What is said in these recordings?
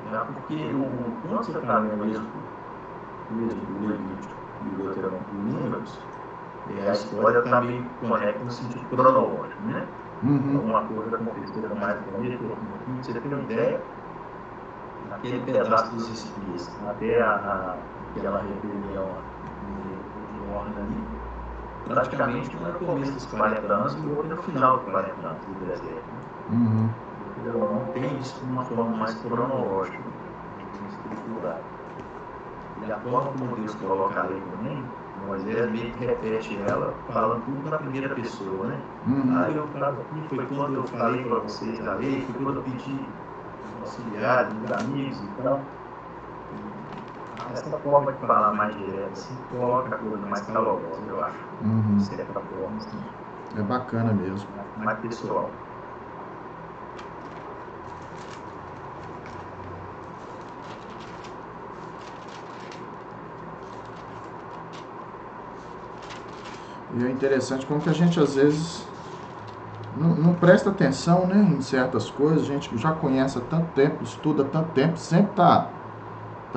Porque quando você está lendo o Levítico e o Deuteronômio e Números, a história está meio conecta no sentido cronológico, né? Alguma coisa aconteceu mais no começo, você tem uma ideia, naquele pedaço dos espias, até aquela rebelião de ordem ali, praticamente um é no começo dos 40 anos e o outro é no final dos 40 anos do deserto. Não tem isso de uma forma mais cronológica, estruturada. E a forma como Deus coloca a lei também, Moisés meio que repete ela, falando tudo na primeira pessoa, né? Aí eu estava aqui, foi quando eu falei para vocês a lei, foi quando eu pedi os auxiliares, os amigos e tal. Essa forma de falar mais direta, assim, coloca a coisa mais calorosa, eu acho. De certa forma, assim. É bacana mesmo. Mais pessoal. E é interessante como que a gente às vezes não presta atenção, né, em certas coisas. A gente já conhece há tanto tempo, estuda há tanto tempo, sempre tá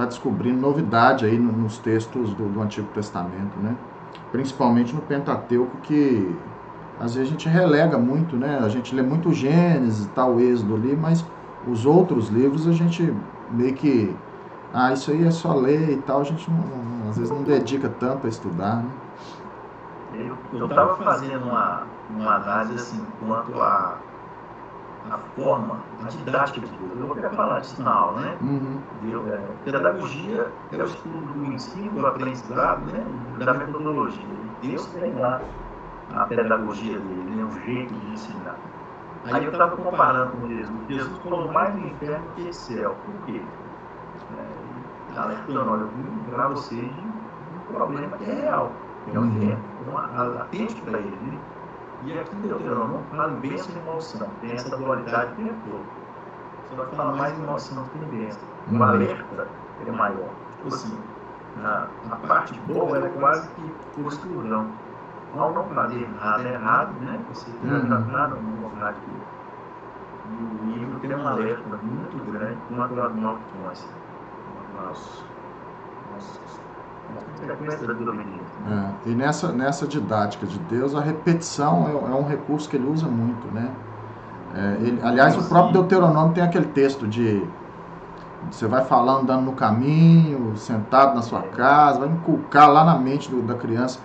descobrindo novidade aí nos textos do Antigo Testamento, né? Principalmente no Pentateuco, que às vezes a gente relega muito, né? A gente lê muito Gênesis e tal, Êxodo ali, mas os outros livros a gente meio que... isso aí é só ler e tal, a gente às vezes não dedica tanto a estudar, né? Eu estava fazendo uma análise assim, quanto a forma, a didática de Deus. Eu vou até falar disso na aula, né? Pedagogia é o estudo do ensino, do aprendizado, né? Da metodologia. E Deus tem lá a pedagogia dele, né? O jeito de ensinar. Aí eu estava comparando com Jesus. Jesus falou mais no inferno que no céu. Por quê? Alertando, olha, eu vim livrar vocês de um problema que é real, que é o inferno. Então, atente para ele, né? E aqui em Deuteronômio fala em bênção e maldição. Tem essa dualidade o tempo todo. Só que fala mais em maldição do que em bênção. O alerta é maior. Tipo assim, a parte boa é quase que por exclusão. Ao não fazer nada errado, né? Você já está num lugar aqui. E o livro tem um alerta muito grande quanto às maldições. E nessa didática de Deus, a repetição é um recurso que ele usa muito, né? Aliás, o próprio Deuteronômio tem aquele texto de você vai falar andando no caminho, sentado na sua casa, vai inculcar lá na mente da criança.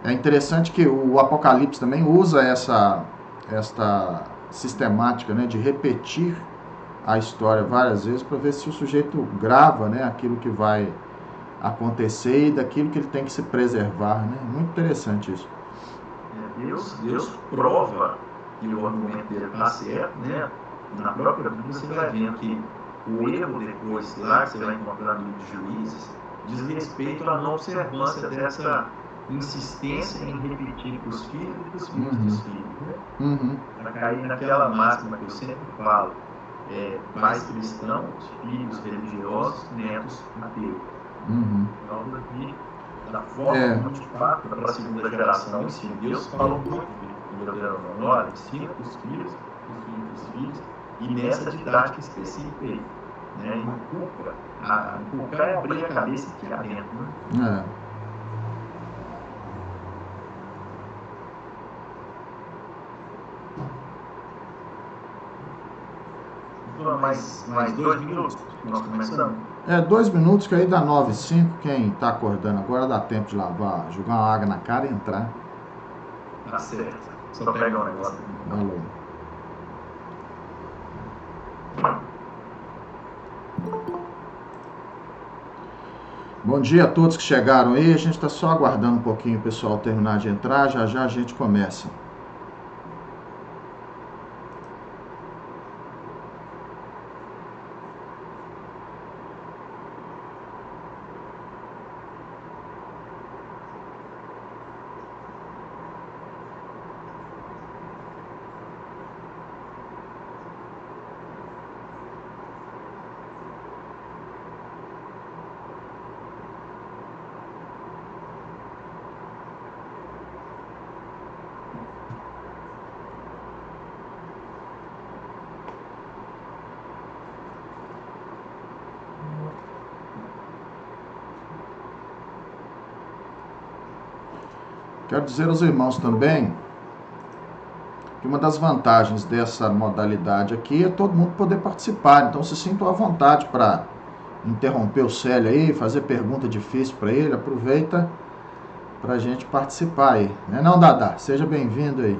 É interessante que o Apocalipse também usa esta sistemática, né, de repetir a história várias vezes para ver se o sujeito grava, né, aquilo que vai acontecer e daquilo que ele tem que se preservar, né? Muito interessante isso. Deus prova que o argumento dele está certo, né? Na própria Bíblia você vai vendo que o erro depois lá que você vai encontrar no livro de Juízes diz respeito à não observância dessa insistência em repetir para os filhos e para os filhos dos filhos, né? Para cair naquela máxima que eu sempre falo, pais cristãos, filhos religiosos, netos ateus. Então, aqui, da forma como de fato, para a segunda geração, o ensino Deus falou muito em Deuteronômio, olha, ensina para os filhos dos filhos, e nessa didática específica aí, né? Inculcar é abrir a cabeça aqui adentro, né? Mais 2 minutos que nós começamos? 2 minutos, que aí dá 9h05. Quem tá acordando agora dá tempo de lavar, jogar uma água na cara e entrar. Tá certo. Só pegar um negócio. Valeu. Bom dia a todos que chegaram aí. A gente está só aguardando um pouquinho o pessoal terminar de entrar. Já já a gente começa. Quero dizer aos irmãos também que uma das vantagens dessa modalidade aqui é todo mundo poder participar. Então se sintam à vontade para interromper o Célio aí, fazer pergunta difícil para ele. Aproveita para a gente participar aí. Não, Dadá? Seja bem-vindo aí.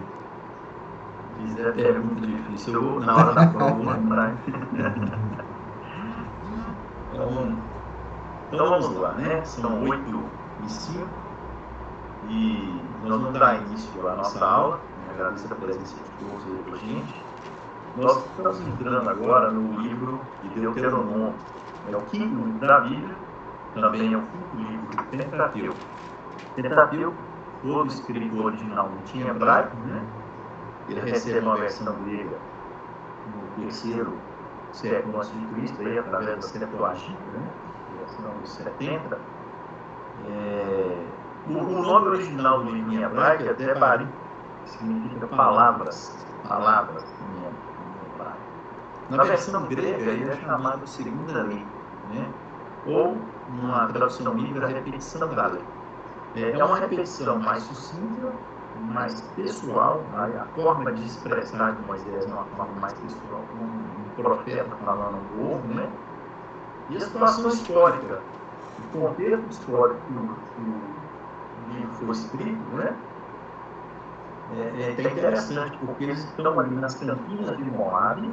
Fizer pergunta difícil, eu vou, na hora da prova, vou lembrar. Então vamos lá, né? São 8h05 e nós vamos dar início à nossa aula. Agradeço a presença de todos aí com a gente. Nós estamos entrando agora no livro de Deuteronômio. É o 5º livro da Bíblia, também é o 5º livro do Pentateuco. Pentateuco, todo escrito originalmente em hebraico, né? Ele recebe uma versão grega no 3º século a.C., aí, através da Septuaginta, né? Versão dos 70. O nome original do livro em hebraico é Devarim, que significa palavras em hebraico. Na versão grega, ele é chamado de segunda lei, né? Ou, numa tradução livre, a repetição da lei. É uma repetição mais sucinta, mais pessoal, a forma de expressar de Moisés é uma forma mais pessoal, como um profeta falando ao povo, né? E a situação histórica, o contexto histórico que o livro foi escrito, né? É interessante, porque eles estão ali nas campinas de Moabe,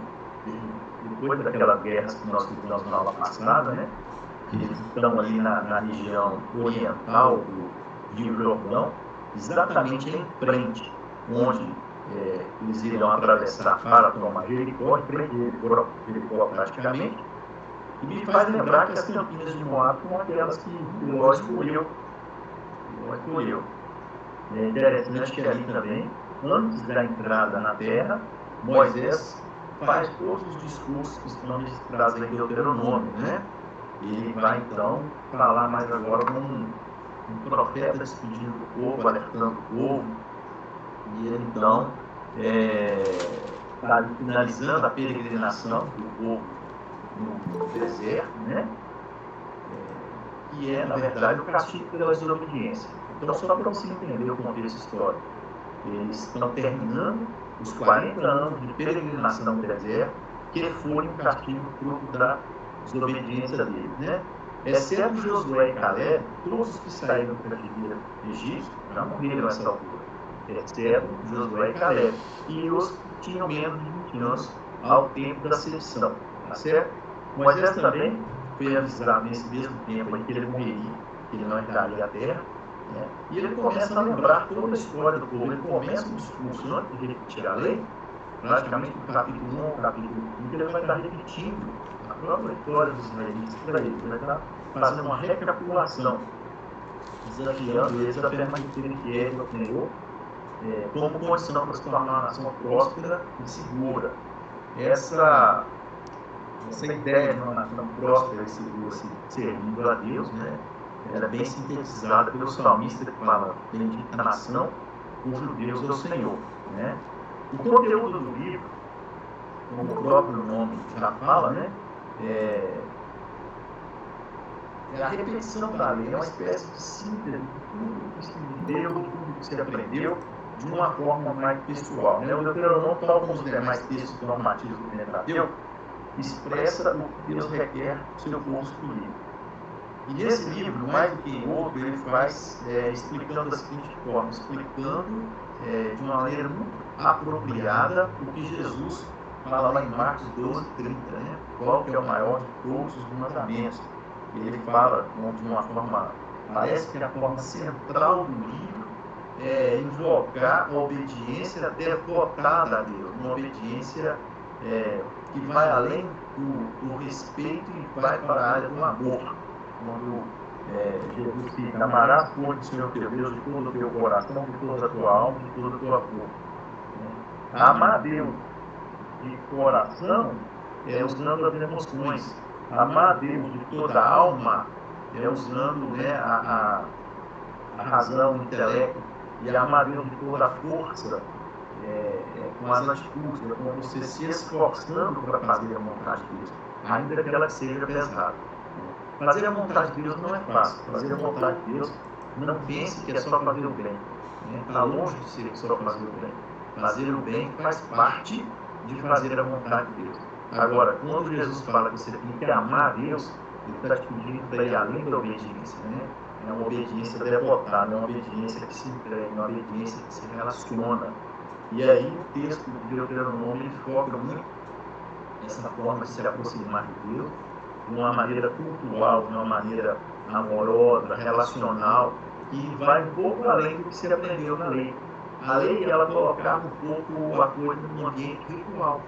depois daquelas guerras que nós vimos na aula passada, né? Eles estão ali na região oriental do Rio Jordão, exatamente em frente, onde eles irão atravessar para tomar Jericó, em frente de Jericó praticamente. E me faz lembrar que as campinas de Moab são aquelas que Ló escolheu. É interessante que ali também, antes da entrada na terra, Moisés faz todos os discursos que estão registrados em Deuteronômio, né? Ele vai então falar mais agora com um profeta despedindo do povo, alertando o povo, e ele então está finalizando a peregrinação do povo no deserto, né? Que é, na verdade, o castigo pela desobediência. Então, só para você entender o contexto histórico, eles estão terminando os 40 anos de peregrinação no deserto, que foi um castigo fruto da desobediência deles, né? Exceto Josué e Caleb, todos os que saíram do cativeiro egípcio já morreram nessa altura. Exceto Josué e Caleb, e os que tinham menos de 20 anos ao tempo da sedição, tá certo? Moisés também foi avisado nesse mesmo tempo aí que ele morreria, que ele não entraria à terra, né? E ele começa a lembrar toda a história do povo. Ele começa um discurso antes de repetir a lei, praticamente no capítulo 1, capítulo 5, ele vai estar repetindo a própria história dos israelitas para eles. Ele vai estar fazendo uma recapitulação, desafiando eles a permanecerem fiéis ao Senhor, como condição para se tornar uma nação próspera e segura. Essa ideia de uma nação próspera e segura, servindo a Deus, né? Ela é bem sintetizada pelo salmista que fala: bendita a nação cujo Deus é o Senhor, né? O conteúdo do livro, como o próprio nome já fala, né? É a repetição da lei, é uma espécie de síntese de tudo que se viveu, de tudo que se aprendeu, de uma forma mais pessoal, né? O Deuteronômio, tal como os demais textos normativos do Pentateuco, expressa o que Deus requer do seu povo escolhido. E nesse livro, mais do que em outro, ele faz explicando da seguinte forma, explicando de uma maneira muito apropriada o que Jesus fala lá em Marcos 12:30, né? Qual que é o maior de todos os mandamentos. Ele fala de uma forma, parece que a forma central do livro é invocar a obediência devotada a Deus, uma obediência que vai além do respeito e vai para a área do amor. Quando Jesus diz: amarás, pois, o Senhor teu Deus de todo o teu coração, de toda a tua alma, de toda a tua força. Amar a Deus de coração usando as emoções. Amar a Deus de toda a alma usando a razão, o intelecto. E amar a Deus de toda a força com as atitudes, com você se esforçando para fazer a vontade de Deus, ainda que ela seja pesada. Fazer a vontade de Deus não é fácil. Fazer a vontade de Deus, não pense que é só fazer o bem. Está longe de ser só fazer o bem. Fazer o bem faz parte de fazer a vontade de Deus. Agora, quando Jesus fala que você tem que amar a Deus, ele está te pedindo para ir além da obediência, né? É uma obediência devotada, é uma obediência que se entrega, é uma obediência que se relaciona. E aí o texto de Deuteronômio foca muito nessa forma de se aproximar de Deus, de uma maneira cultural, de uma maneira amorosa, relacional, que vai um pouco além do que se aprendeu na lei. A lei, ela colocava um pouco a coisa num ambiente ritual,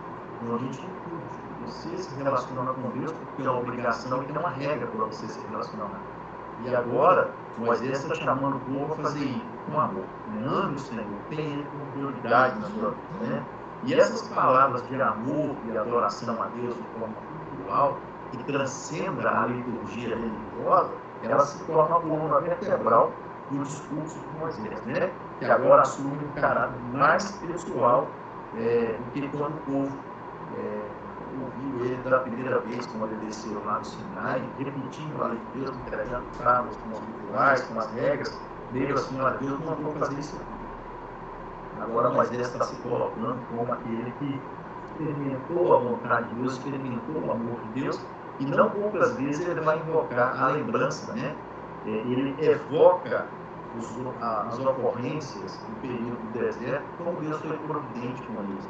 num ambiente litúrgico. Você se relaciona com Deus porque é uma obrigação e tem uma regra para você se relacionar. E agora, Moisés está chamando o povo a fazer isso com amor. Ame o Senhor, tenha Ele como prioridade na sua vida. Né? E essas palavras de amor e adoração a Deus de forma cultural, que transcenda a liturgia religiosa, ela se torna a coluna vertebral do discurso de Moisés, né? Que agora assume um caráter mais pessoal do que quando o povo ouviu ele da primeira vez, quando ele desceu lá no Sinai, repetindo a lei de Deus, entregando tábuas com os rituais, com as regras, meio assim, olha, Deus não mandou fazer isso aqui. Agora Moisés está se colocando como aquele que experimentou a vontade de Deus, experimentou o amor de Deus, e não poucas vezes ele vai invocar a lembrança, né? Ele evoca as ocorrências do período do deserto, como Deus foi providente com eles,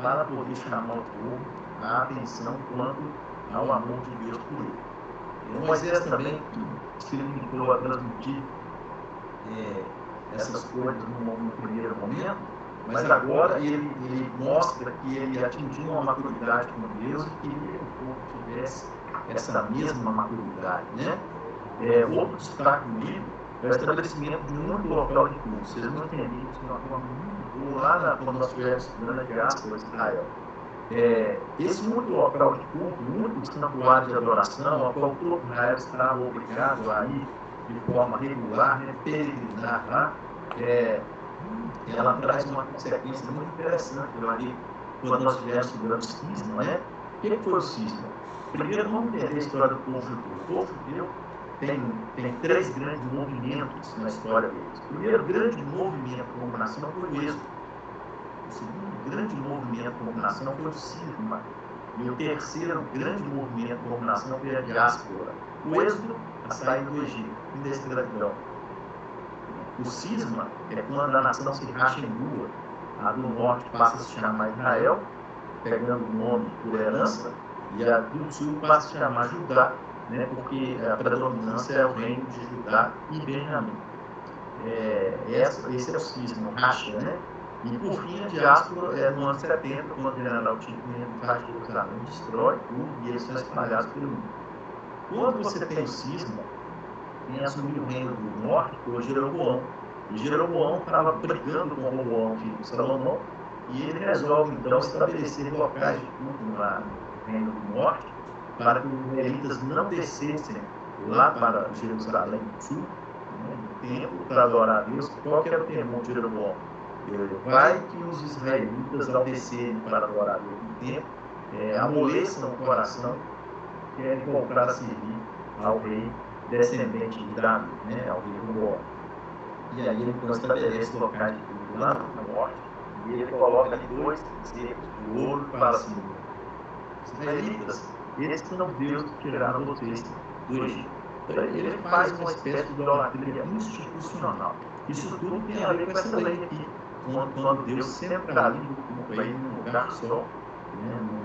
para poder chamar o povo a atenção quanto ao amor de Deus por ele. Moisés também se limitou a transmitir essas coisas no primeiro momento, mas agora ele mostra que ele atingiu uma maturidade com Deus e queria que o povo tivesse essa mesma maturidade, né? Outro destaque do livro é o estabelecimento de um único local de culto. Vocês não entenderam isso de uma forma muito boa lá quando nós tivemos estudando a diáspora de Israel. Esse único local de culto, o único santuário de adoração, ao qual todo Israel estava obrigado a ir de forma regular, peregrinar lá, ela traz uma consequência muito interessante ali, quando nós estivermos estudando o cisma, né? O que foi o cisma? Primeiro, vamos entender a história do povo judeu. O povo judeu tem três grandes movimentos na história deles. O primeiro grande movimento como nação foi o êxodo. O segundo grande movimento como nação foi o cisma. E o terceiro grande movimento como nação foi a diáspora. O êxodo, a saída do Egito, fim da escravidão. O cisma é quando a nação se racha em duas. A do norte passa a se chamar Israel, pegando o nome por herança, e a do sul passa a se chamar Judá, né, porque a predominância é o reino de Judá e Benjamim. Esse é o cisma, o racha, né? E por fim, a diáspora no ano 70, quando o general Tito faz Jerusalém, destrói tudo e eles são espalhados pelo mundo. Quando você tem o cisma, quem assumiu o reino do norte foi o Jeroboão. E Jeroboão estava brigando com o Roboão, filho de Salomão, e ele resolve então estabelecer locais de culto no reino do norte, para que os israelitas não descessem lá para Jerusalém do sul, no templo, para adorar a Deus. Qual que era o temor de Jeroboão? Vai que os israelitas, ao descerem para adorar a Deus no templo, amoleçam o coração, querem voltar a servir ao rei descendente de Davi, né, ao rei Roboão. E aí ele então estabelece locais de culto lá no norte, e ele coloca ali 2 bezerros de ouro e fala assim: israelitas, esses são os deuses que tiraram vocês do Egito. Ele faz uma espécie de idolatria institucional. Isso tudo tem a ver com essa lei aqui, quando Deus centraliza o culto aí num lugar só, né,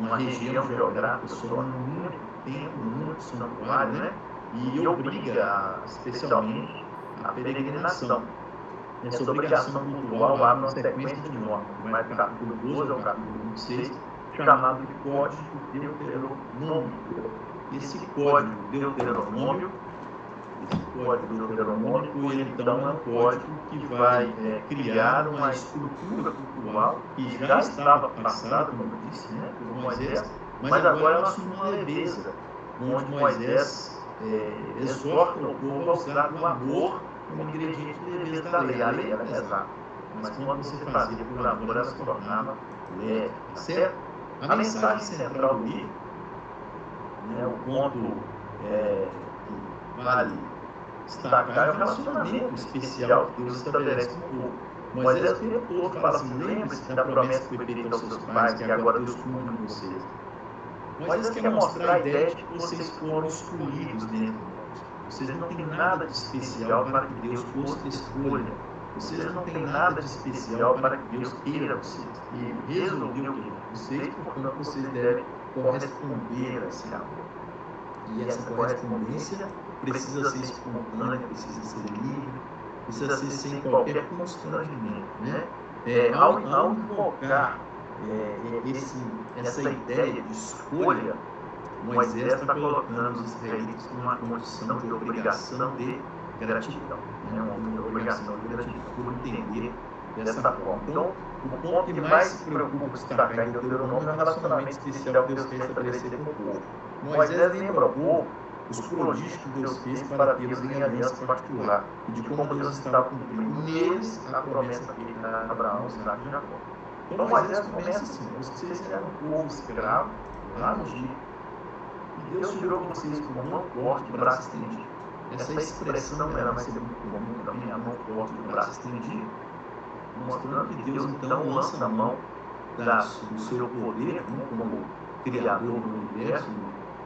numa região geográfica só, num único templo, num único santuário, né, e obriga especialmente a peregrinação. Essa obrigação cultural abre uma sequência de normas, que vai do capítulo 12 ao capítulo 26, chamado de Código Deuteronômico. Esse Código Deuteronômico, ele então é um código que vai criar uma estrutura cultural que já estava passada, como eu disse, né, por Moisés, mas agora ela assume uma leveza, onde Moisés exorta o povo a usar o amor como ingrediente de leveza da lei. A lei era pesada, mas quando você fazia por amor, ela se tornava leve, certo? A mensagem central do livro, né, o ponto que vale destacar é o relacionamento especial que Deus estabelece com o povo. Moisés o tempo todo fala assim, lembre-se da promessa que foi feita aos seus pais, que agora Deus cumpre com vocês. Moisés quer mostrar a ideia de que vocês foram escolhidos dentro do mundo. Vocês não têm nada de especial para que Deus os escolha. Vocês não têm nada de especial para que Deus queira vocês. E resolveu que vocês, portanto, vocês devem corresponder a esse amor. E essa correspondência precisa ser espontânea, precisa ser livre, precisa ser sem qualquer constrangimento, né? Ao invocar essa ideia de escolha, Moisés está colocando os israelitas numa condição de obrigação de gratidão, né? Uma obrigação de gratidão, por entender dessa forma. Então, o ponto que mais se preocupa destacar em Deuteronômio é o relacionamento especial que Deus quer estabelecer com o povo. Moisés lembra ao povo os prodígios que Deus fez para tê-los em aliança particular e de como Deus estava cumprindo neles a promessa feita a Abraão, Isaac e Jacó. Então Moisés começa assim: vocês eram um povo escravo lá no Egito e Deus tirou vocês com mão forte e braço estendido. Essa expressão ela vai ser muito comum também, a mão forte e braço estendido, mostrando que Deus então lança a mão do seu poder, né, como Criador do universo,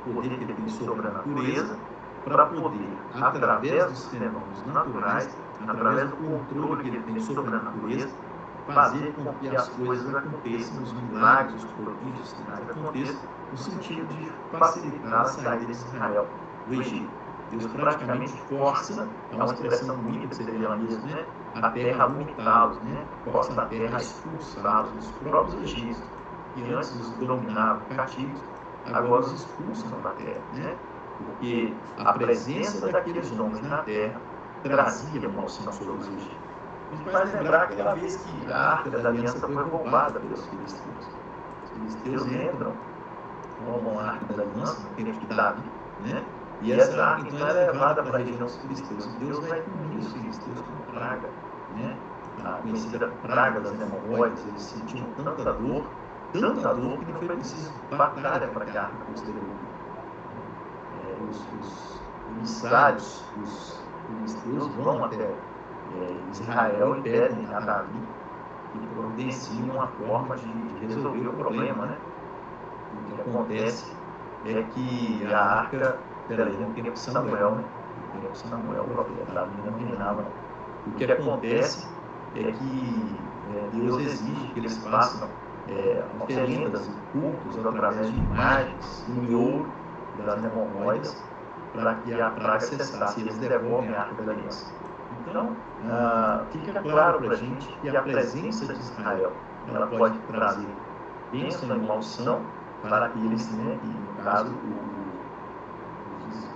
o poder que ele tem sobre a natureza, para poder, através dos fenômenos naturais, através do controle que ele tem sobre a natureza, fazer com que as coisas aconteçam, os milagres, os prodígios, os sinais aconteçam, no sentido de facilitar a saída de Israel do Egito. Deus praticamente força, é uma expressão bonita que você vê lá mesmo, né? A terra a vomitá-los, né? Força a terra a expulsá-los, os próprios egípcios, que antes os dominavam cativos, agora os expulsam da terra, né? Porque a presença daqueles homens na terra trazia maldição sobre os egípcios. A gente faz lembrar aquela vez que a Arca da Aliança foi roubada pelos filisteus. Os filisteus entram, roubam a Arca da Aliança no tempo de Davi, né? E essa arca então é levada para a região dos filisteus. Deus vai punir os filisteus com praga, né? A conhecida praga das hemorroides. Eles sentiam tanta dor que não foi preciso batalha para que a arca fosse devolvida. Os emissários, os filisteus vão até Israel e pedem a Davi que providencie uma forma de resolver o problema, né? O que acontece é que a arca, peraí, no tempo de Samuel, né? No tempo de Samuel, o profeta Davi não reinava. O que acontece é que Deus exige que eles façam oferendas e cultos através de imagens em ouro das hemorroidas para que a praga cessasse. Eles devolvem a Arca da Aliança. Então, fica claro para a gente que a presença de Israel ela pode trazer bênção e maldição para aqueles, né, que, no caso,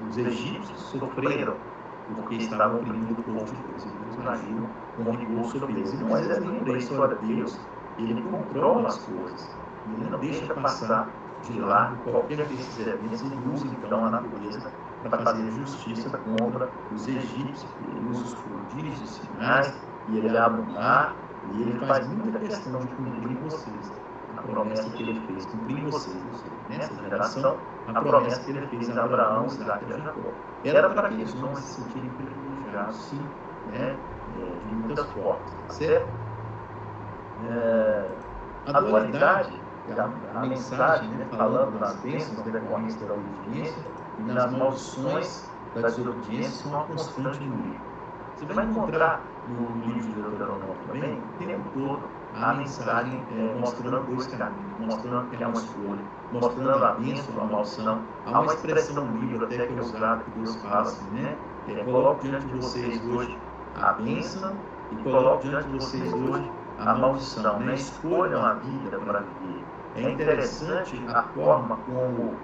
os egípcios sofreram porque estavam oprimindo o povo de Deus. E Deus agiu com rigor sobre eles. E Moisés lembra a história de Deus, ele controla as coisas. Ele não deixa passar de largo qualquer desses eventos. Ele usa então a natureza para fazer justiça contra os egípcios. Ele usa os prodígios, os sinais, e ele abre o mar, e ele faz muita questão de cumprir vocês a promessa que ele fez, cumprir vocês, nessa geração, a promessa que ele fez a Abraão, Isaac e a Jacó. Era para que eles não se sentirem privilegiados, sim, né, de muitas formas, certo? A dualidade, a mensagem, né, falando nas bênçãos decorrentes da obediência e nas maldições da desobediência, são uma constante no livro. Você vai encontrar no livro de Deuteronômio também, o tempo todo, a mensagem mostrando dois caminhos, mostrando que há uma escolha, mostrando a bênção, a maldição. Há uma expressão no livro até que é usada, que Deus fala assim, né? Coloco diante de vocês hoje a bênção e coloco diante de vocês hoje a maldição, né? Escolham a vida para viver. É interessante a forma como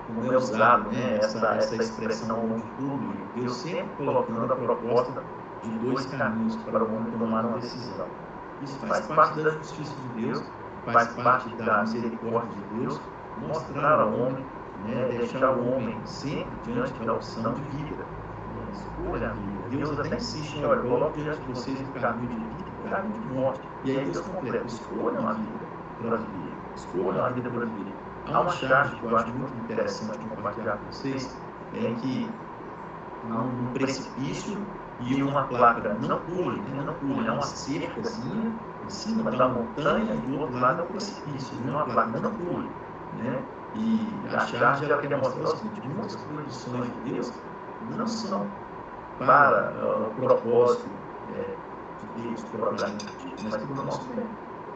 como é usado, né, essa expressão ao longo de todo o livro. Deus sempre colocando a proposta de dois caminhos para o homem tomar uma decisão. Isso faz parte da justiça de Deus, faz parte da misericórdia de Deus, mostrar ao homem, né, deixar o homem sempre diante da opção de vida. Escolha a vida. Deus até insiste, olha, coloque diante de vocês o caminho de vida e o caminho de morte. E aí Deus completa, escolham a vida para viver, escolham a vida para viver. Há uma charge que eu acho muito interessante compartilhar com vocês, é que um precipício e uma placa, não pule, né? Não pule, é uma cercazinha em cima da montanha e do outro lado é um precipício, e uma placa, não pule, né? E a charge, ela quer mostrar o seguinte: muitas proibições de Deus não são para o propósito de Deus propriamente dito, mas para o nosso bem.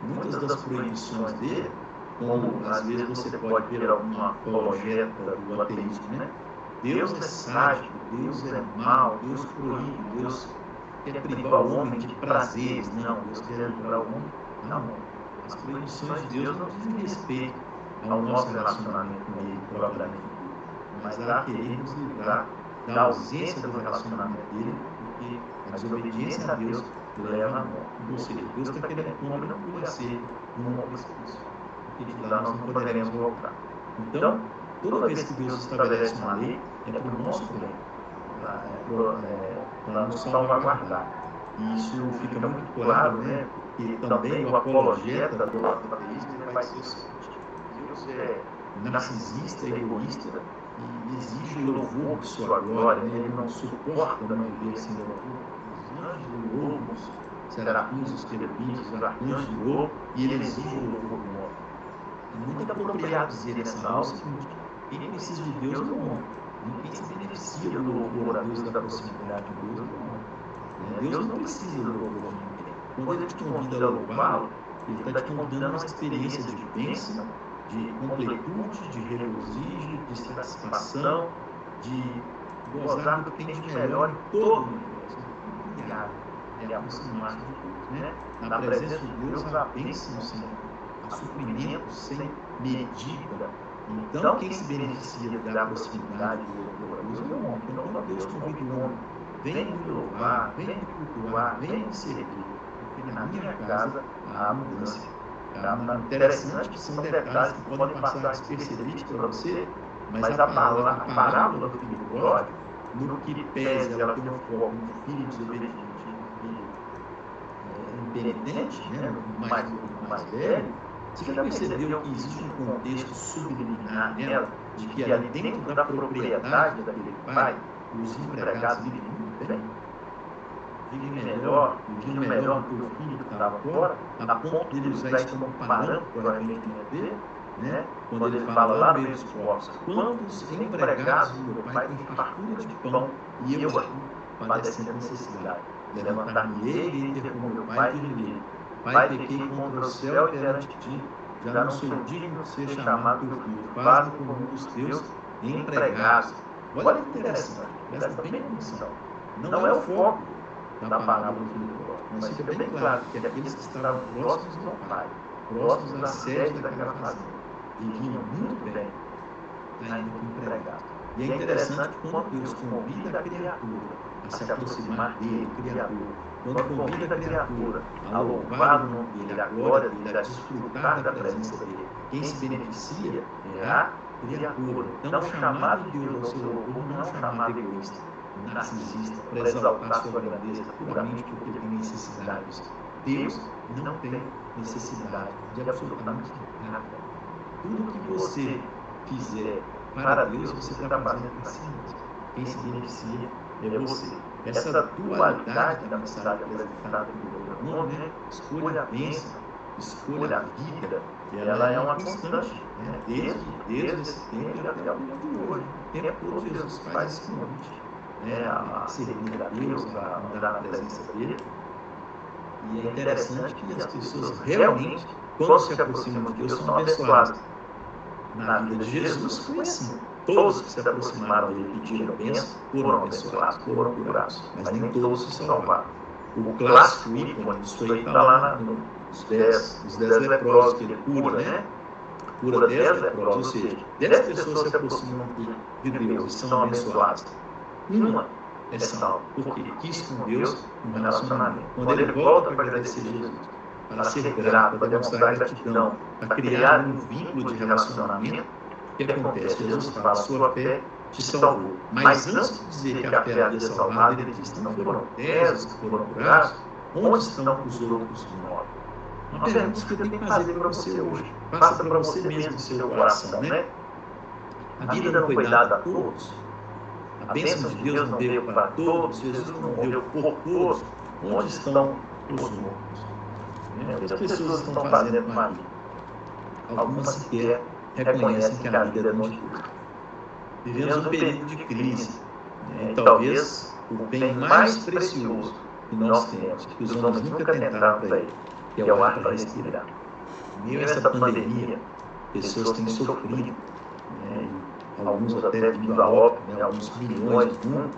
Muitas das proibições dele, como às vezes você pode ver alguma apologeta do ateísmo, né? Deus é sádico, Deus é mau, Deus proíbe, Deus quer privar o homem de prazeres. Não, Deus quer livrar o homem. Não, as proibições de Deus não dizem respeito ao nosso relacionamento com Ele propriamente dito, mas a querer nos livrar da ausência do relacionamento dele, porque a desobediência a Deus leva à morte. Ou seja, Deus está querendo que o homem não pule a ser rumo ao precipício, porque de lá nós não poderemos voltar. Então, toda vez que Deus estabelece uma lei, é para o nosso bem, para nos salvaguardar. E isso fica muito claro, né? Porque também o apologeta do ateísmo ele vai ser o seguinte: Deus é narcisista, egoísta e exige o louvor de sua glória, né? Ele não suporta não viver sem louvor. Os anjos o louvam, os serafins, os querubins, os arcanjos o louvam, e ele exige o louvor do homem. É muito apropriado dizer nessa aula o seguinte: quem precisa de Deus é o homem. Quem se beneficia do louvor a Deus, da proximidade de Deus é o homem. Deus não precisa do louvor de ninguém. Quando ele te convida a louvá-lo, ele está te convidando a uma experiência de bênção, de completude, de regozijo, de satisfação, de gozar do que tem de melhor em todo o universo. É aproximar-se de Deus, né? Na presença de Deus há bênção sem há suprimento sem medida. Então, quem se beneficia da proximidade do louvor a Deus é o homem. Então, quando Deus convida o homem, vem me louvar, vem me cultuar, vem me servir, porque na minha casa há abundância. Interessante que são detalhes que podem passar despercebidos para você, mas a parábola do filho pródigo, no que pese ela ter um foco no filho desobediente, no filho impenitente, né, mais velho, você já percebeu que existe um contexto subliminar nela, de que ali dentro da propriedade daquele pai, os empregados vivem muito bem? Vivem melhor, viviam melhor do que o filho que estava fora, a ponto de ele usar isso como parâmetro para o arrependimento dele, né? Quando ele fala lá no meio dos povos: quantos empregados do meu pai têm fartura de pão e eu aqui padecendo necessidade? Levantar-me-ei e ir ter com meu pai e dizer: Pai, pequei contra o céu e perante ti, já não sou digno de ser chamado teu filho, faz-me como um dos teus empregados. Olha que interessante, presta bem atenção. Não é o foco da parábola do filho pródigo, mas fica bem claro que aqueles que estavam próximos do pai, próximos da sede daquela fazenda, viviam muito bem, ainda que empregados. E é interessante quando Deus convida a criatura a se aproximar dele, criatura, quando convida a criatura a louvar o nome dele, a glória dele, a desfrutar da presença dele. Quem se beneficia é a criatura. Então, o chamado de Deus ao seu louvor não é um chamado egoísta, narcisista, para exaltar sua grandeza puramente porque ele tem necessidades. Deus não tem necessidade de absolutamente nada. Tudo que você fizer para Deus, você está fazendo para si mesmo. Quem se beneficia é você. Essa dualidade da mensagem apresentada pelo nome, né? Escolha a bênção, escolha a vida, ela é uma constante, né? Desde esse tempo até o dia de hoje. O tempo todo Jesus faz esse convite, né? A servir a Deus, a andar na presença dele. E é interessante que as pessoas realmente, quando se aproximam de Deus, são abençoadas. Na vida de Jesus foi assim. Todos que se aproximaram dele e pediram bênção foram abençoados, foram curados, mas nem todos se salvaram. O clássico ícone disso aí está lá nos 10 leprosos que ele cura, né? Cura 10 leprosos, ou seja, 10 pessoas se aproximam de Deus e são abençoadas. Uma é salva, porque quis com Deus um relacionamento. Quando ele volta para agradecer a Jesus, para ser grato, para demonstrar gratidão, para criar um vínculo de relacionamento, o que acontece? Jesus fala: sua fé te salvou. Mas antes de dizer que a fé havia salvado, ele diz: não foram 10 que foram curados? Onde estão os outros 9? Uma pergunta que eu tenho que fazer para você hoje. Faça para você mesmo em seu coração, né? A vida não foi dada a todos. A bênção de Deus não veio para todos, Jesus não morreu por todos. Onde estão os mortos? O que as pessoas estão fazendo com a vida? Algumas sequer reconhecem que a vida é dom de Deus. Vivemos um período de crise, e talvez o bem mais precioso que nós temos, que os homens nunca tentaram para ele, que é o ar para respirar. Em meio a essa pandemia, pessoas têm sofrido, e alguns até vindo a óbito, alguns milhões no mundo,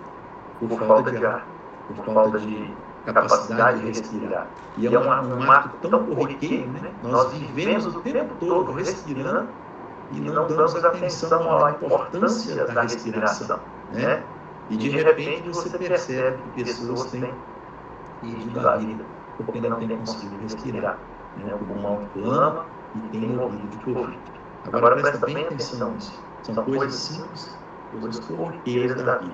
por falta de ar, por falta de capacidade de respirar. E é um ato tão corriqueiro, nós vivemos o tempo todo respirando e não damos atenção à importância da respiração, E de repente você percebe que pessoas têm ido da vida porque não têm conseguido respirar. O pulmão inflama e tem morrido de Covid. Agora presta bem atenção nisso. São coisas simples, coisas corriqueiras da vida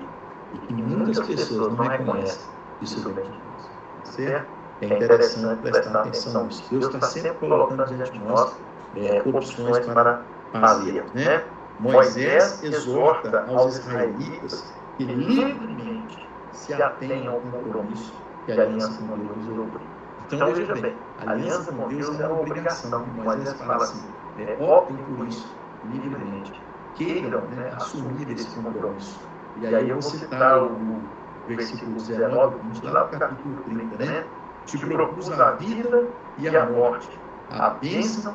e que muitas pessoas não reconhecem isso vem de Deus. Certo? É interessante prestar atenção nisso. Deus está sempre colocando diante de nós opções para fazer. Moisés exorta aos israelitas que livremente se atenham ao compromisso que a aliança com Deus nos obriga. Então veja bem, a aliança com Deus é uma obrigação. Moisés fala assim, optem por isso livremente. Queiram assumir esse compromisso. E aí eu vou citar o versículo 19, 20, lá do capítulo 30, Te propus a vida e a morte, a bênção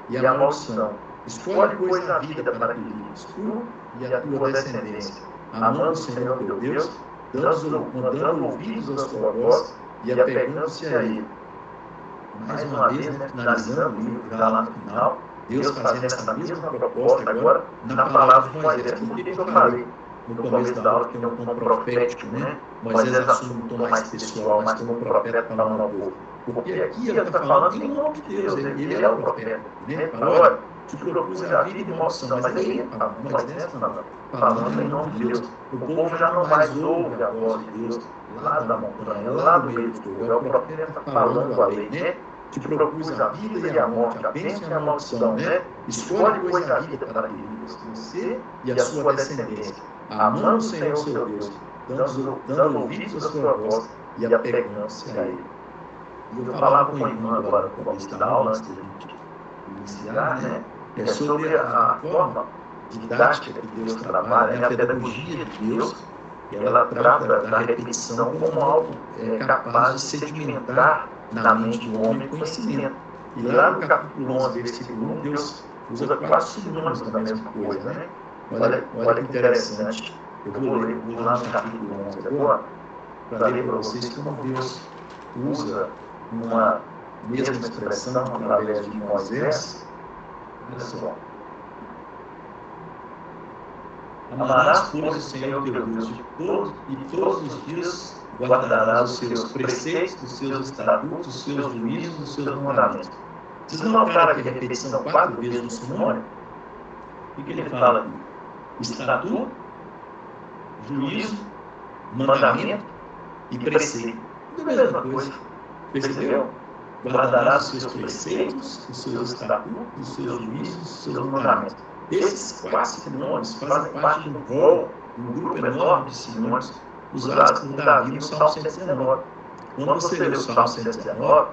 e a maldição. Escolhe, pois, a vida para que vivas tu e a tua descendência, amando o Senhor teu Deus, dando ouvidos à sua voz e apegando-se a Ele. Mais uma vez, finalizando o livro, já lá no final, Deus fazendo essa mesma proposta agora na palavra de Moisés. Por que eu falei no começo da aula que tem um tom profético, Moisés assume um tom mais pessoal, mais como profeta falando ao povo. Porque aqui ele está falando em nome de Deus, ele é o profeta. Fala, olha, te propus a vida e maldição, mas aí ele fala, Moisés falando em nome de Deus. O povo já não mais ouve a voz de Deus lá da montanha, lá do meio do povo. É o profeta falando a lei, Te propus a vida e a morte, a bênção e a maldição, Escolhe, pois, a vida para que vivas você e a sua descendência, amando o Senhor seu Deus, dando ouvidos à sua voz e apegando-se a Ele. E eu falava com o irmão agora, no começo da aula, antes de a gente iniciar, sobre a forma didática que Deus trabalha, a pedagogia de Deus, ela trata da repetição como algo capaz de sedimentar na mente do homem conhecimento. E lá no capítulo 11, versículo 1, Deus usa 4 sinônimos da mesma coisa, Olha que interessante. Eu vou ler lá no capítulo 11 agora, para ler para vocês como Deus usa uma mesma expressão através de Moisés. Olha só. Amarás, pois, o Senhor teu Deus e todos os dias guardarás os seus preceitos, os seus estatutos, os seus juízos, os seus mandamentos. Vocês não notaram aqui a repetição 4 vezes no sinônimo? O que ele fala aqui? Estatuto, juízo, mandamento e preceito. Tudo a mesma coisa. Percebeu? Guardarás os seus preceitos, os seus estatutos, os seus juízos, os seus mandamentos. Esses 4 sinônimos fazem parte de um grupo enorme de sinônimos usados por Davi no Salmo 119. Quando você lê o Salmo 119,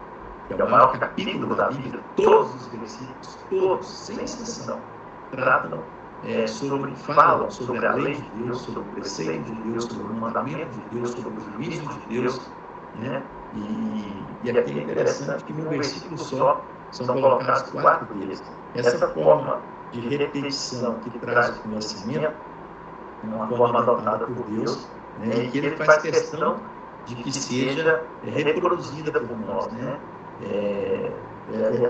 que é o maior capítulo da Bíblia, todos os versículos, todos, sem exceção, tratam falam sobre a lei de Deus, sobre o preceito de Deus, sobre o mandamento de Deus, sobre o juízo de Deus, E aqui é interessante que num versículo só são colocados 4 deles. Essa forma de repetição que traz o conhecimento é uma forma adotada por Deus, e que Ele faz questão de que seja reproduzida por nós, É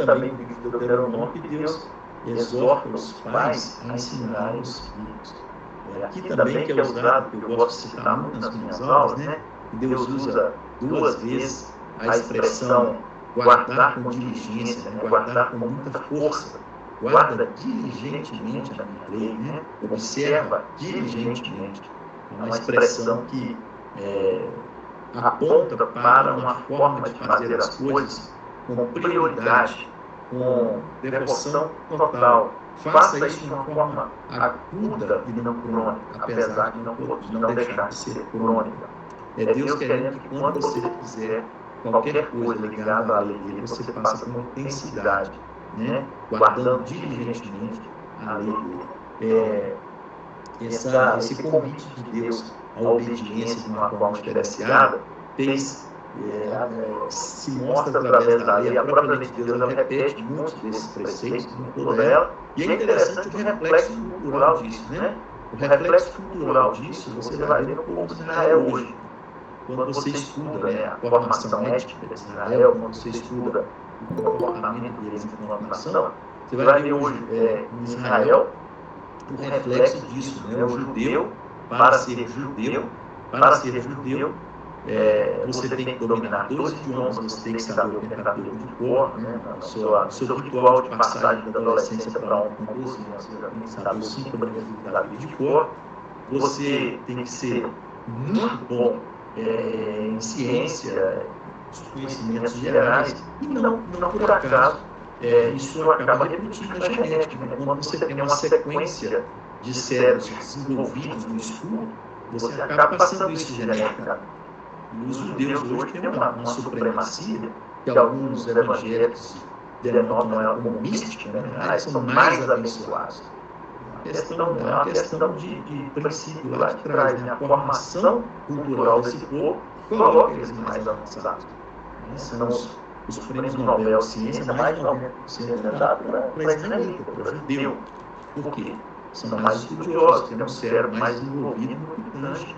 também do Deuteronômio que Deus exorta os pais a ensinarem os filhos. Aqui também que é usado, que eu gosto de citar muito nas minhas aulas, Deus usa 2 vezes a expressão guardar com diligência, guardar com muita força. Guarda diligentemente a minha lei, observa diligentemente. É uma expressão que aponta para uma forma de fazer as coisas com prioridade, com devoção total, faça isso de uma forma aguda e não crônica, apesar de não deixar de ser crônica. É Deus querendo que quando você fizer qualquer coisa ligada à lei dele, você faça com intensidade, né? Guardando diligentemente a lei dele. Esse convite de Deus à obediência de uma forma diferenciada se mostra através da lei. A própria lei de Deus ela repete muitos desses preceitos em toda ela, e é interessante o reflexo cultural disso, né? O reflexo cultural disso você vai ver no povo de Israel hoje. Quando você estuda, né, a formação étnica de Israel, quando você estuda o comportamento deles enquanto nação, você vai ver hoje em Israel o reflexo disso, né? O judeu, para ser judeu, você tem que dominar 2 idiomas, você tem que saber o Pentateuco de cor, né? No seu ritual de passagem da adolescência para a com 12 anos, você já tem que saber os 5 primeiros livros da Bíblia de cor. Você tem que ser muito bom em ciência, os conhecimentos gerais, e não por acaso, isso acaba repetindo na genética, né? Quando você tem uma sequência de cérebros desenvolvidos no estudo, você acaba passando isso geneticamente. E os judeus hoje têm uma supremacia que alguns evangélicos denotam ela como mística, né? Eles são mais abençoados. É uma questão de princípio lá de trás, né? A formação cultural desse povo coloca eles mais avançados. São os prêmios Nobel de Ciência, mais de 90% é dado para israelita, para judeu. Por quê? São mais estudiosos, têm um cérebro mais desenvolvido no que tange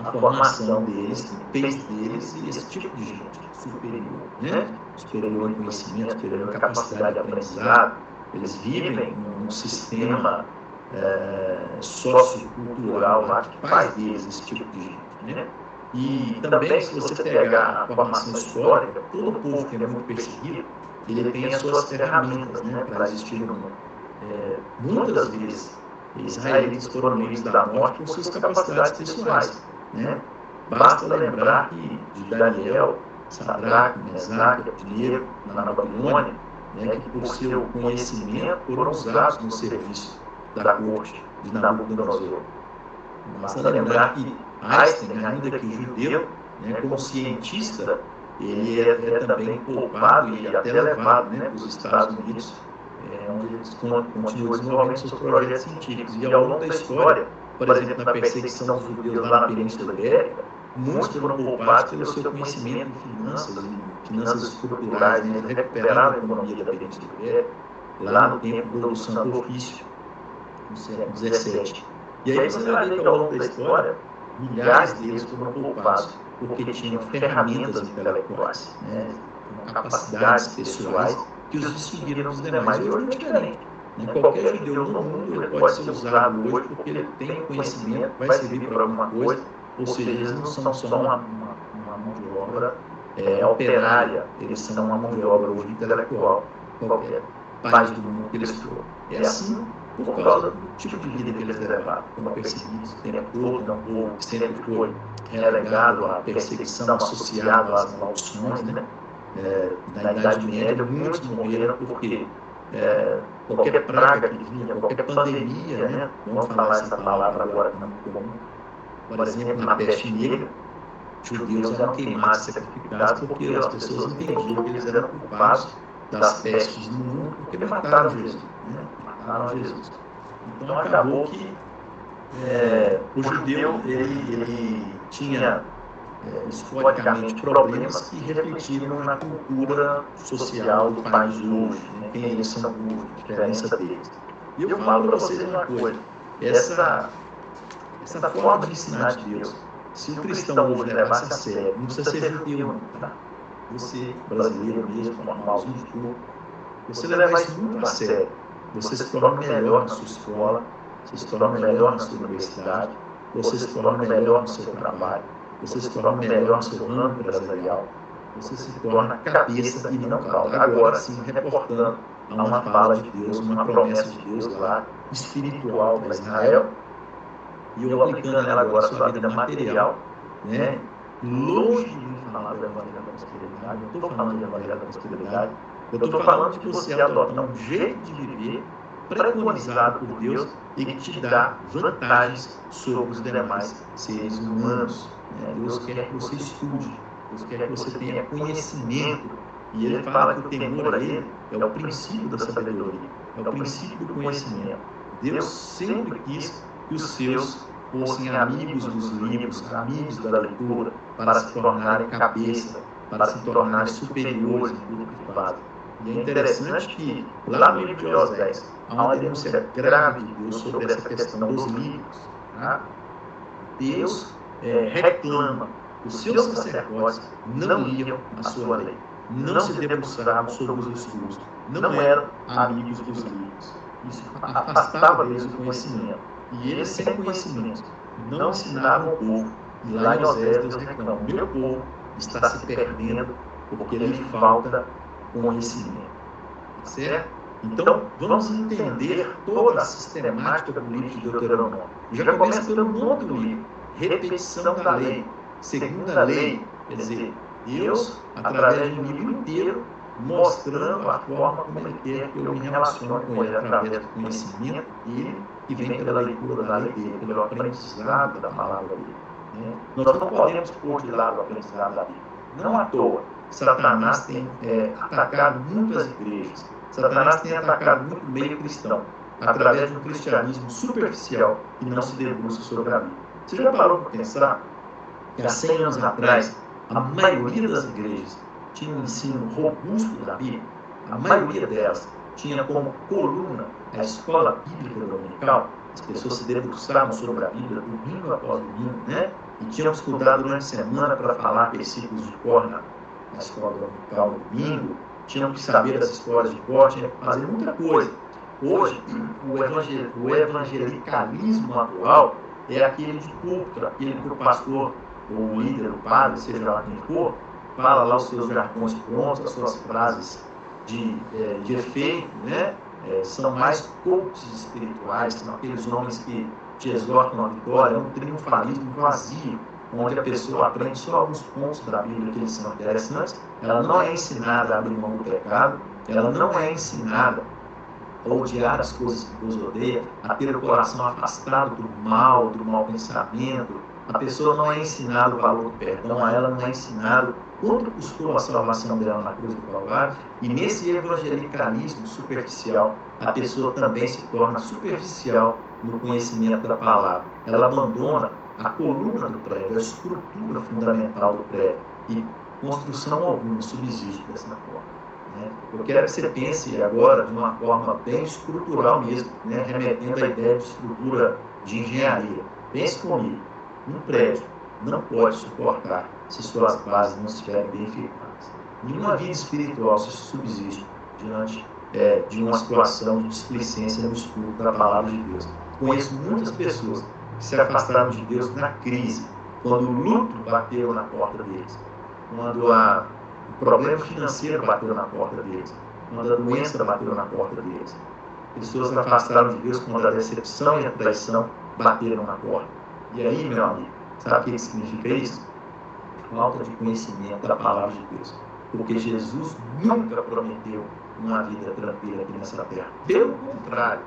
a formação deles, que fez deles esse tipo de gente superior, né? Superior em conhecimento, superior em capacidade de aprendizado. Eles vivem num sistema sociocultural lá que faz deles esse tipo de gente, né? E também, se você pegar a formação histórica, todo povo que é muito perseguido, ele tem as suas ferramentas, né, para existir no mundo. Muitas vezes, israelitas foram livres da morte por suas capacidades pessoais, né? Basta lembrar que de Daniel, Sadraque, Mesaque, Abednego, na Babilônia, né, que por seu conhecimento foram usados no serviço da corte de Nabucodonosor. Basta lembrar que Einstein, ainda que judeu, né, como cientista, ele é também poupado e até levado, né, para os Estados Unidos, onde eles continuam desenvolvendo seus projetos científicos. E ao longo da história, por exemplo, na perseguição dos judeus lá na Península Ibérica, muitos foram poupados pelo seu conhecimento de finanças estruturais, né? Eles recuperaram a economia da Península Ibérica lá no tempo do Santo Ofício, no século XVII. E aí você vai ver que ao longo da história, milhares deles foram poupados porque tinham ferramentas intelectuais, né? Capacidades pessoais que os distinguiram dos demais. E hoje é diferente. Né? Qualquer judeu no mundo ele pode ser usado hoje porque ele tem conhecimento, vai servir para alguma coisa, ou seja, eles não são só uma mão de obra operária, eles são uma mão de obra hoje intelectual, qualquer país do mundo que eles for. É assim por causa do tipo de vida que eles levaram, como perseguidos o tempo todo, um povo que sempre foi relegado à perseguição, associado às maldições, né? Na Idade Média, muitos morreram porque qualquer praga que vinha, qualquer pandemia, né? Vamos falar essa palavra agora que não é comum. Por exemplo, na peste negra, judeus eram queimados, sacrificados, porque as pessoas entendiam que eles eram culpados das pestes no mundo, porque mataram Jesus, né? Mataram Jesus. Então acabou que o judeu ele tinha historicamente problemas que refletiram na cultura social do país hoje, né? Quem eles são hoje, a diferença deles. E eu falo para vocês uma coisa, essa forma de ensinar de Deus, se o cristão hoje levasse a sério, não precisa ser judeu, não, tá? Você, brasileiro mesmo, normalzinho de tudo, você levar isso muito a sério, você se torna melhor na sua escola, você se torna melhor na sua universidade, você se torna melhor no seu trabalho, você se torna melhor no seu ramo empresarial, você se torna cabeça e não cauda. Agora sim, reportando a uma fala de Deus, uma promessa de Deus lá, espiritual para Israel, e eu aplicando ela agora à sua vida material, né? Longe de falar do Evangelho da Prosperidade, eu não estou falando do Evangelho da Prosperidade, eu estou falando de você adotar um jeito de viver preconizado por Deus e que te dá vantagens sobre os demais seres humanos. Deus quer que você estude, Deus quer que você tenha conhecimento. E ele fala que o temor a ele é o princípio da sabedoria, é o princípio do conhecimento. Deus sempre quis que os seus fossem amigos dos livros, amigos da leitura, para se tornarem cabeça, para se tornarem superiores em tudo que fazem. E é interessante que, lá no livro de Osés, há uma denúncia grave de Deus sobre essa questão dos livros. Tá? Deus reclama que os seus sacerdotes não liam a sua lei, não se debruçavam sobre os estudos, não eram amigos dos livros. Isso afastava deles o conhecimento. E eles, sem conhecimento, não ensinavam o povo. E lá em Osés, Deus reclama: meu povo está se perdendo porque lhe falta conhecimento. Certo? Então, vamos entender toda a sistemática do livro de Deuteronômio. Já começa pelo nome do livro: repetição da lei. Segunda lei, quer dizer, Deus, através de um livro inteiro, mostrando a forma como Ele quer que eu me relacione com Ele, através do conhecimento dele, que vem pela leitura da lei dele, pelo aprendizado da palavra dele. Nós não podemos pôr de lado o aprendizado da Bíblia. Não à toa, Satanás tem atacado muitas igrejas. Satanás tem atacado muito o meio cristão, através de um cristianismo superficial que não se debruça sobre a Bíblia. Você já parou para pensar que há 100 anos atrás, a maioria das igrejas tinha um ensino robusto da Bíblia? A maioria delas tinha como coluna a escola bíblica dominical. As pessoas se debruçavam sobre a Bíblia domingo após domingo, né? E tinham estudado durante a semana para falar versículos de cor na escola dominical no domingo. Tinham que saber das histórias de cor, tinham que fazer muita coisa. Hoje, o evangelicalismo atual é aquele de púlpito, aquele que o pastor, ou o líder, o padre, seja lá quem for, fala lá os seus jargões prontos, as suas frases de efeito, né? São mais coaches espirituais, são aqueles homens que te exortam a vitória, é um triunfalismo vazio, onde a pessoa aprende só alguns pontos da Bíblia que eles são interessantes. Ela não é ensinada a abrir mão do pecado, ela não é ensinada a odiar as coisas que Deus odeia, a ter o coração afastado do mau pensamento. A pessoa não é ensinada o valor do perdão, a ela não é ensinado quanto custou a salvação dela na cruz do Calvário. E nesse evangelicalismo superficial, a pessoa também se torna superficial no conhecimento da palavra. Ela abandona a coluna do prédio, a estrutura fundamental do prédio, e construção alguma subsiste dessa forma. Eu quero que você pense agora de uma forma bem estrutural mesmo, remetendo à ideia de estrutura de engenharia. Pense comigo. Um prédio não pode suportar se suas bases não estiverem bem firmadas. Nenhuma vida espiritual se subsiste diante de uma situação de displicência no estudo da palavra de Deus. Conheço muitas pessoas que se afastaram de Deus na crise, quando o luto bateu na porta deles, quando o problema financeiro bateu na porta deles, quando a doença bateu na porta deles. Pessoas se afastaram de Deus quando a decepção e a traição bateram na porta. E aí, meu amigo, sabe o que significa isso? Falta de conhecimento da palavra de Deus. Porque Jesus nunca prometeu uma vida tranquila aqui nessa terra. Pelo contrário,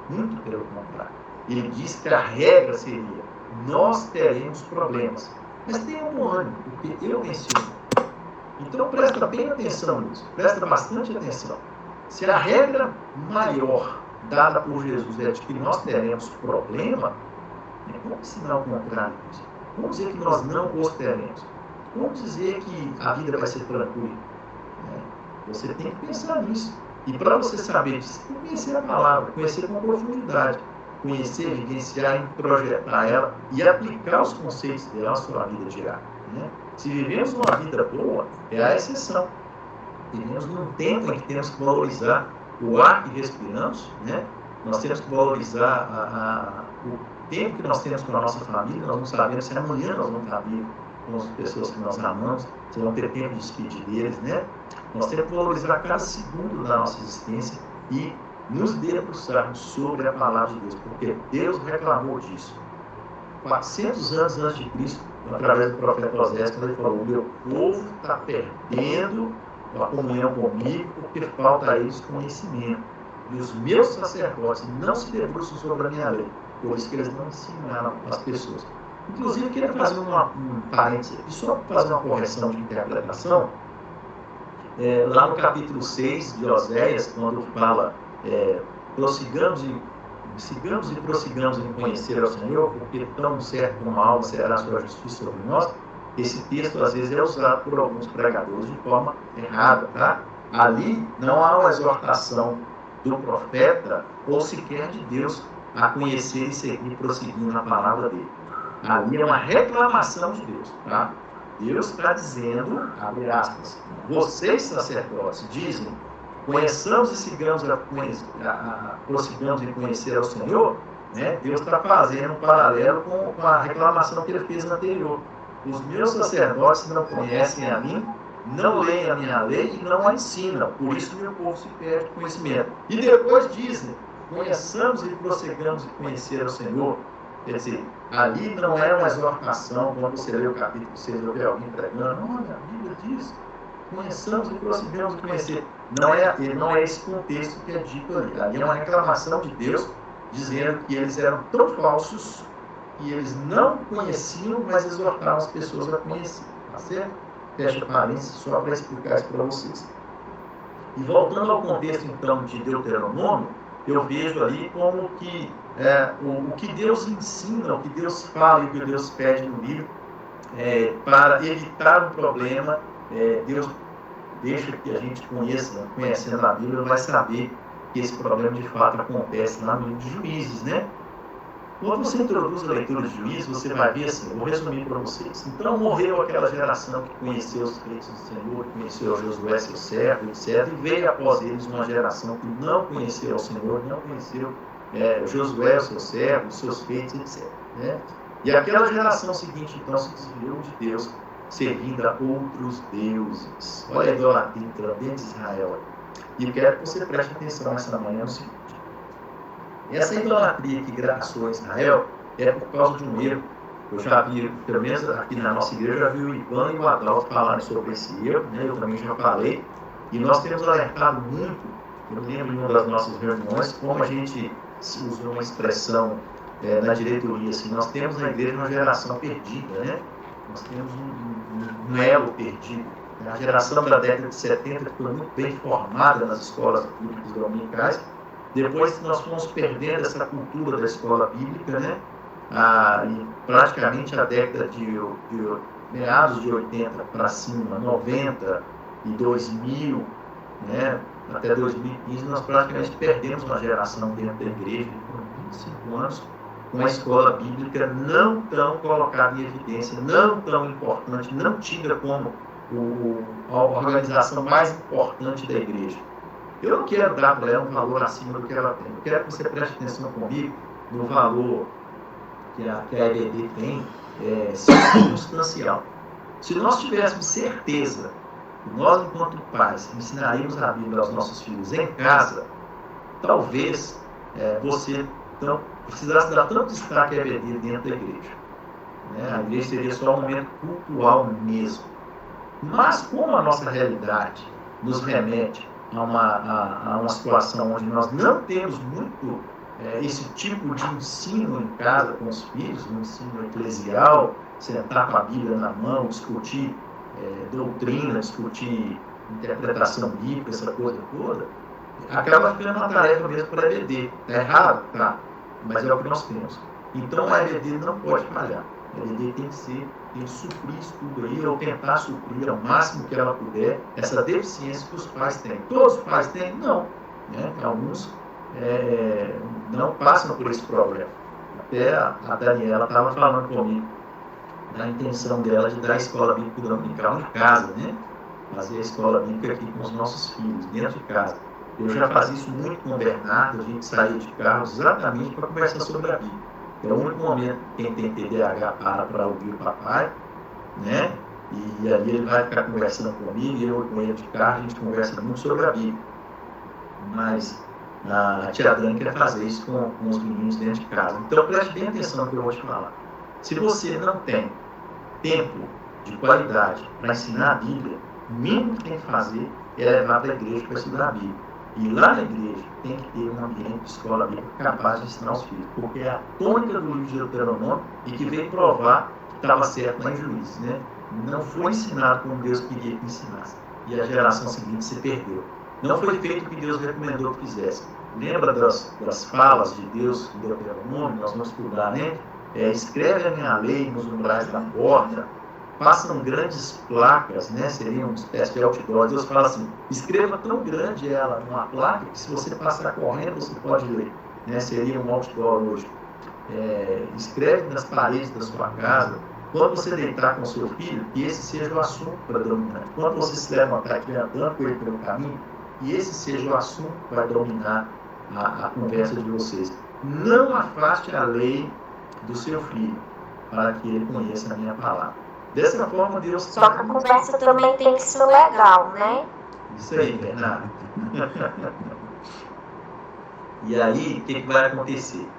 muito pelo contrário. Ele disse que a regra seria: nós teremos problemas. Mas tenha um ânimo, porque eu venci. Então presta bem atenção nisso, presta bastante atenção. Se a regra maior dada por Jesus é de que nós teremos problema, como ensinar o contrário disso? Como dizer que nós não os teremos? Como dizer que a vida vai ser tranquila? Você tem que pensar nisso. E para você saber disso, tem que conhecer a palavra, conhecer com profundidade, conhecer, vivenciar e projetar ela e aplicar os conceitos dela à sua vida diária. Se vivemos uma vida boa, é a exceção. Vivemos num tempo em que temos que valorizar o ar que respiramos, nós temos que valorizar o tempo que nós temos com a nossa família. Nós não sabemos se amanhã nós vamos estar vivos com as pessoas que nós amamos, se vão ter tempo de despedir deles, Nós temos que valorizar cada segundo da nossa existência e nos debruçarmos sobre a palavra de Deus, porque Deus reclamou disso. 400 anos antes de Cristo, através do profeta Osés, quando ele falou: o meu povo está perdendo a comunhão comigo porque falta a eles conhecimento. e os meus sacerdotes não se debruçam sobre a minha lei, por isso que eles não ensinaram as pessoas. Inclusive, queria fazer um parênteses aqui, só para fazer uma correção de interpretação. Lá no capítulo 6 de Oséias, quando fala sigamos e prossigamos em conhecer ao Senhor, porque tão certo como a alma será a sua justiça sobre nós, esse texto às vezes é usado por alguns pregadores de forma errada, tá? Ali não há uma exortação do profeta ou sequer de Deus a conhecer e seguir prosseguindo na palavra dele. Ali é uma reclamação de Deus, tá? Deus está dizendo, abre aspas, vocês sacerdotes dizem, conheçamos e prossigamos em conhecer ao Senhor, né? Deus está fazendo um paralelo com a reclamação que ele fez anterior. Os meus sacerdotes não conhecem a mim, não leem a minha lei e não a ensinam, por isso meu povo se perde conhecimento. E depois dizem, conheçamos e prossigamos em conhecer ao Senhor. Quer dizer, ali não é uma exortação, quando você lê o capítulo 6, eu vejo alguém pregando, olha, a Bíblia diz, conheçamos e prossigamos em conhecer. Não é esse contexto que é dito ali. Ali é uma reclamação de Deus, dizendo que eles eram tão falsos que eles não conheciam, mas exortavam as pessoas a conhecer. Tá certo? Fecha parênteses só para explicar isso para vocês. E voltando ao contexto, então, de Deuteronômio, eu vejo ali como que o que Deus ensina, o que Deus fala e o que Deus pede no livro, para evitar um problema, Deus deixa que a gente conheça, conhecendo a Bíblia, vai saber que esse problema de fato acontece lá no livro de Juízes, né? Quando você introduz a leitura de Juízes, você vai ver assim, vou resumir para vocês. Então morreu aquela geração que conheceu os feitos do Senhor, que conheceu Josué, seu servo, etc. E veio após eles uma geração que não conheceu o Senhor, não conheceu Josué, seu servo, seus feitos, etc. Né? E aquela geração seguinte, então, se desviou de Deus, servindo a outros deuses. Olha a idolatria dentro de Israel. E eu quero que você preste atenção nessa manhã no seguinte. Essa idolatria que graçou em Israel é por causa de um erro. Eu já vi, pelo menos aqui na nossa igreja, já vi o Ivan e o Adalto falarem sobre esse erro, né? Eu também já falei. E nós temos alertado muito, eu lembro em uma das nossas reuniões, como a gente usou uma expressão na diretoria, assim, nós temos na igreja uma geração perdida, né? Nós temos um elo perdido. A geração da década de 70 que foi muito bem formada nas escolas bíblicas dominicais. Depois nós fomos perdendo essa cultura da escola bíblica, né? E praticamente a década de meados de 80 para cima, 90 e 2000, né? Até 2015, nós praticamente perdemos uma geração dentro da igreja, por 25 anos, com a escola bíblica não tão colocada em evidência, não tão importante, não tida como a organização mais importante da igreja. Eu não quero dar para ela um valor acima do que ela tem. Eu quero que você preste atenção comigo no valor que a EBD tem, circunstancial. Se nós tivéssemos certeza que nós, enquanto pais, ensinaríamos a Bíblia aos nossos filhos em casa, talvez você não precisasse dar tanto destaque à EBD dentro da igreja. Né? A igreja seria só um momento cultural mesmo. Mas como a nossa realidade nos remete a uma situação onde nós não temos muito esse tipo de ensino em casa com os filhos, um ensino eclesial, sentar com a Bíblia na mão, discutir doutrina, discutir interpretação bíblica, essa coisa toda, acaba ficando uma tarefa mesmo para a EBD. Está errado? Tá. Mas é o que nós temos. Então a EBD não pode falhar. A EBD tem que suprir isso tudo aí, ou tentar suprir ao máximo que ela puder essa deficiência que os pais têm. Todos os pais têm? Não. Né? Alguns não passam por esse problema. Até a Daniela estava falando comigo da intenção dela de dar a escola bíblica dominical em casa, né? Fazer a escola bíblica aqui com os nossos filhos, dentro de casa. Eu já fazia isso muito com o Bernardo, a gente saía de carro exatamente para conversar sobre a Bíblia. É o único momento que quem tem TDAH para ouvir o papai, né? E ali ele vai ficar conversando comigo, e eu com ele de carro, a gente conversa muito sobre a Bíblia. Mas a tia Dani quer fazer isso com os meninos dentro de casa. Então preste bem atenção no que eu vou te falar. Se você não tem tempo de qualidade para ensinar a Bíblia, o mínimo que tem que fazer é levar para a igreja para estudar a Bíblia. E lá na igreja tem que ter um ambiente de escola bíblica capaz de ensinar os filhos, porque é a tônica do livro de Deuteronômio e que veio provar que estava certo lá em Juízes, né? Não foi ensinado como Deus queria que ensinasse. E a geração seguinte se perdeu. Não foi feito o que Deus recomendou que fizesse. Lembra das falas de Deus em Deuteronômio? Nós vamos estudar, né? Escreve a minha lei nos umbrais da porta, passam grandes placas, né? Seria uma espécie de outdoor. Deus fala assim, escreva tão grande ela numa placa que se você passar correndo você pode ler, né? Seria um outdoor hoje. Escreve nas paredes da sua casa, quando você deitar com seu filho, que esse seja o assunto predominante. Quando você se levantar e estiver andando com ele pelo caminho, que esse seja o assunto que vai dominar a conversa de vocês. Não afaste a lei do seu filho, para que ele conheça a minha palavra. Dessa forma, Deus... Só que a conversa também tem que ser legal, né? Isso aí, Bernardo. E aí, o que vai acontecer?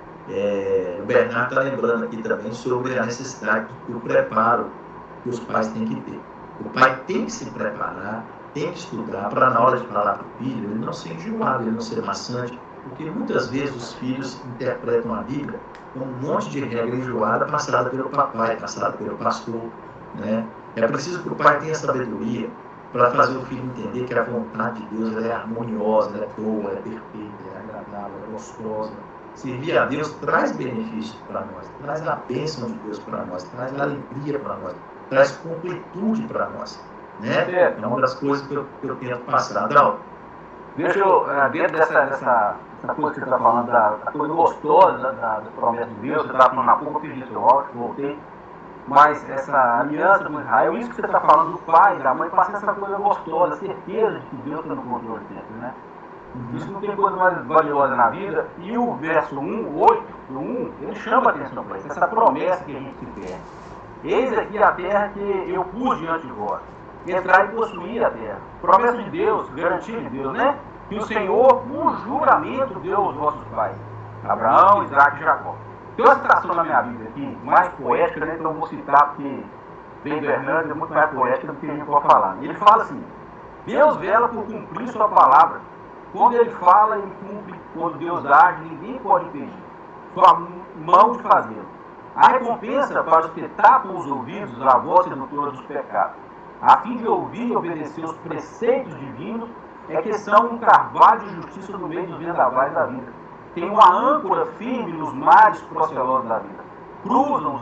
O Bernardo está lembrando aqui também sobre a necessidade do preparo que os pais têm que ter. O pai tem que se preparar, tem que estudar, para na hora de falar para o filho, ele não ser enjoado, ele não ser maçante, porque muitas vezes os filhos interpretam a Bíblia com um monte de regra enjoada passada pelo papai, passada pelo pastor, né? É preciso que o pai tenha sabedoria para fazer o filho entender que a vontade de Deus é harmoniosa, é boa, é perfeita, é agradável, é gostosa. Servir a Deus traz benefícios para nós, traz a bênção de Deus para nós, traz alegria para nós, traz completude para nós, né? É uma das coisas que eu tento passar. Adalto, deixa eu, dentro dessa coisa que você está falando, da coisa gostosa da promessa de Deus, você estava falando há pouco, eu fiz isso, eu voltei, mas essa aliança com Israel, isso que você está falando do pai e da mãe, passa essa coisa gostosa, a certeza de que Deus está no controle sempre, né? Isso não tem coisa mais valiosa na vida. E o verso 1, 8 do 1, ele chama a atenção para isso, essa promessa que a gente se perde. Eis aqui a terra que eu pus diante de vós, entrar e possuir a terra. Promessa de Deus, garantia de Deus, né? Que o Senhor, um juramento, deu aos vossos pais, Abraão, Isaac e Jacó. Tem uma citação na minha Bíblia aqui, mais poética, né? Então eu vou citar porque vem do Hernandes, é muito mais poética do que a gente pode falar. E ele fala assim, Deus vela por cumprir sua palavra. Quando ele fala, ele cumpre. Quando Deus age, ninguém pode impedir. Sua mão de fazê-lo. A recompensa para os que tapam os ouvidos à voz sedutora dos pecados, a fim de ouvir e obedecer os preceitos divinos, é que são um carvalho de justiça no meio dos vendavais da vida. Tem uma âncora firme nos mares procelosos da vida. Cruzam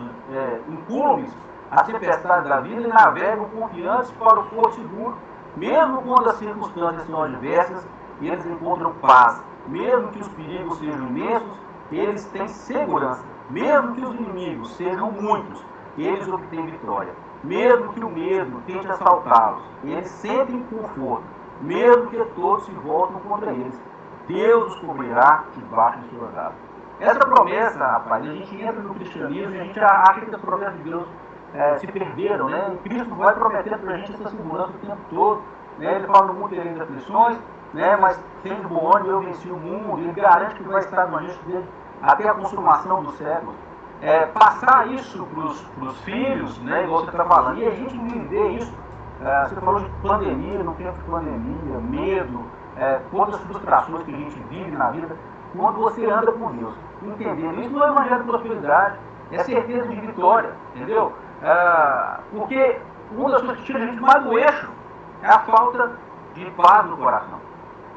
incúlumes as tempestades da vida e navegam confiantes para o porto seguro, mesmo quando as circunstâncias são adversas. Eles encontram paz, mesmo que os perigos sejam imensos, eles têm segurança, mesmo que os inimigos sejam muitos, eles obtêm vitória, mesmo que o medo tente assaltá-los, eles sentem conforto, mesmo que todos se voltem contra eles, Deus os cobrirá debaixo de suas asas. Essa promessa, rapaz, a gente entra no cristianismo e a gente acha que as promessas de Deus se perderam, né? E Cristo vai prometendo para a gente essa segurança o tempo todo, né? Ele fala no mundo tereis aflições, né? Mas tem de bom ânimo, eu venci o mundo, ele garante que vai estar com a gente dele até a consumação dos séculos. Passar isso para os filhos, né? Igual você está falando, e a gente viver isso. Você falou de pandemia, no tempo de pandemia, medo, todas as frustrações que a gente vive na vida, quando você anda com Deus, entendendo. Isso não é evangelho de prosperidade, é certeza de vitória, entendeu? Porque uma das coisas que tira a gente mais do eixo é a falta de paz no coração.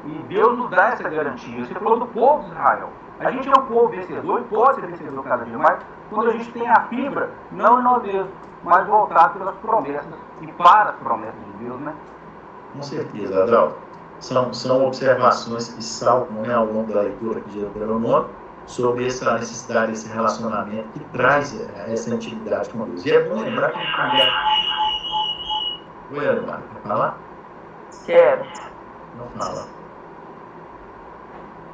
E Deus nos dá essa garantia. Você falou do povo de Israel. A gente é um povo vencedor e pode ser vencedor cada dia mais quando a gente tem a fibra, não em nós mesmos, mas voltado pelas promessas e para as promessas de Deus, né? Com certeza, Adalto. São observações que saltam, né, ao longo da leitura aqui de Deuteronômio sobre essa necessidade, esse relacionamento que traz essa intimidade com Deus. E é bom lembrar que a gente... Oi, Alemar, quer falar? Quero. Não fala.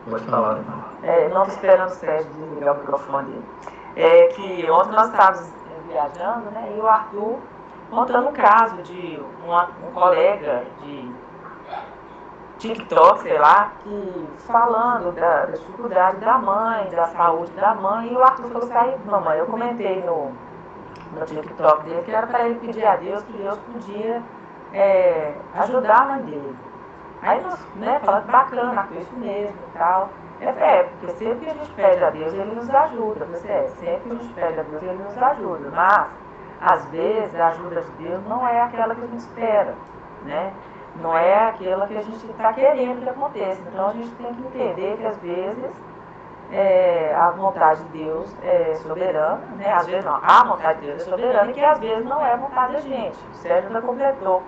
Pode falar, Alemar. Não estou esperando o Sérgio desligar o microfone dele. Que ontem nós estávamos viajando, né, e o Arthur contando um caso de um colega de TikTok, sei lá, que falando da dificuldade da mãe, da saúde da mãe, e o Arthur falou assim, mamãe, eu comentei no TikTok dele que era para ele pedir a Deus que Deus podia ajudar a mãe dele. Aí nós, né, falando bacana, isso mesmo e tal. Porque sempre que a gente pede a Deus, Ele nos ajuda. Sempre que a gente pede a Deus, Ele nos ajuda. Mas, às vezes, a ajuda de Deus não é aquela que a gente espera, né? Não é aquela que a gente está querendo que aconteça. Então, a gente tem que entender que, às vezes, a vontade de Deus é soberana, né? Às vezes não, a vontade de Deus é soberana e que, às vezes, não é a vontade da gente. O Sérgio já completou.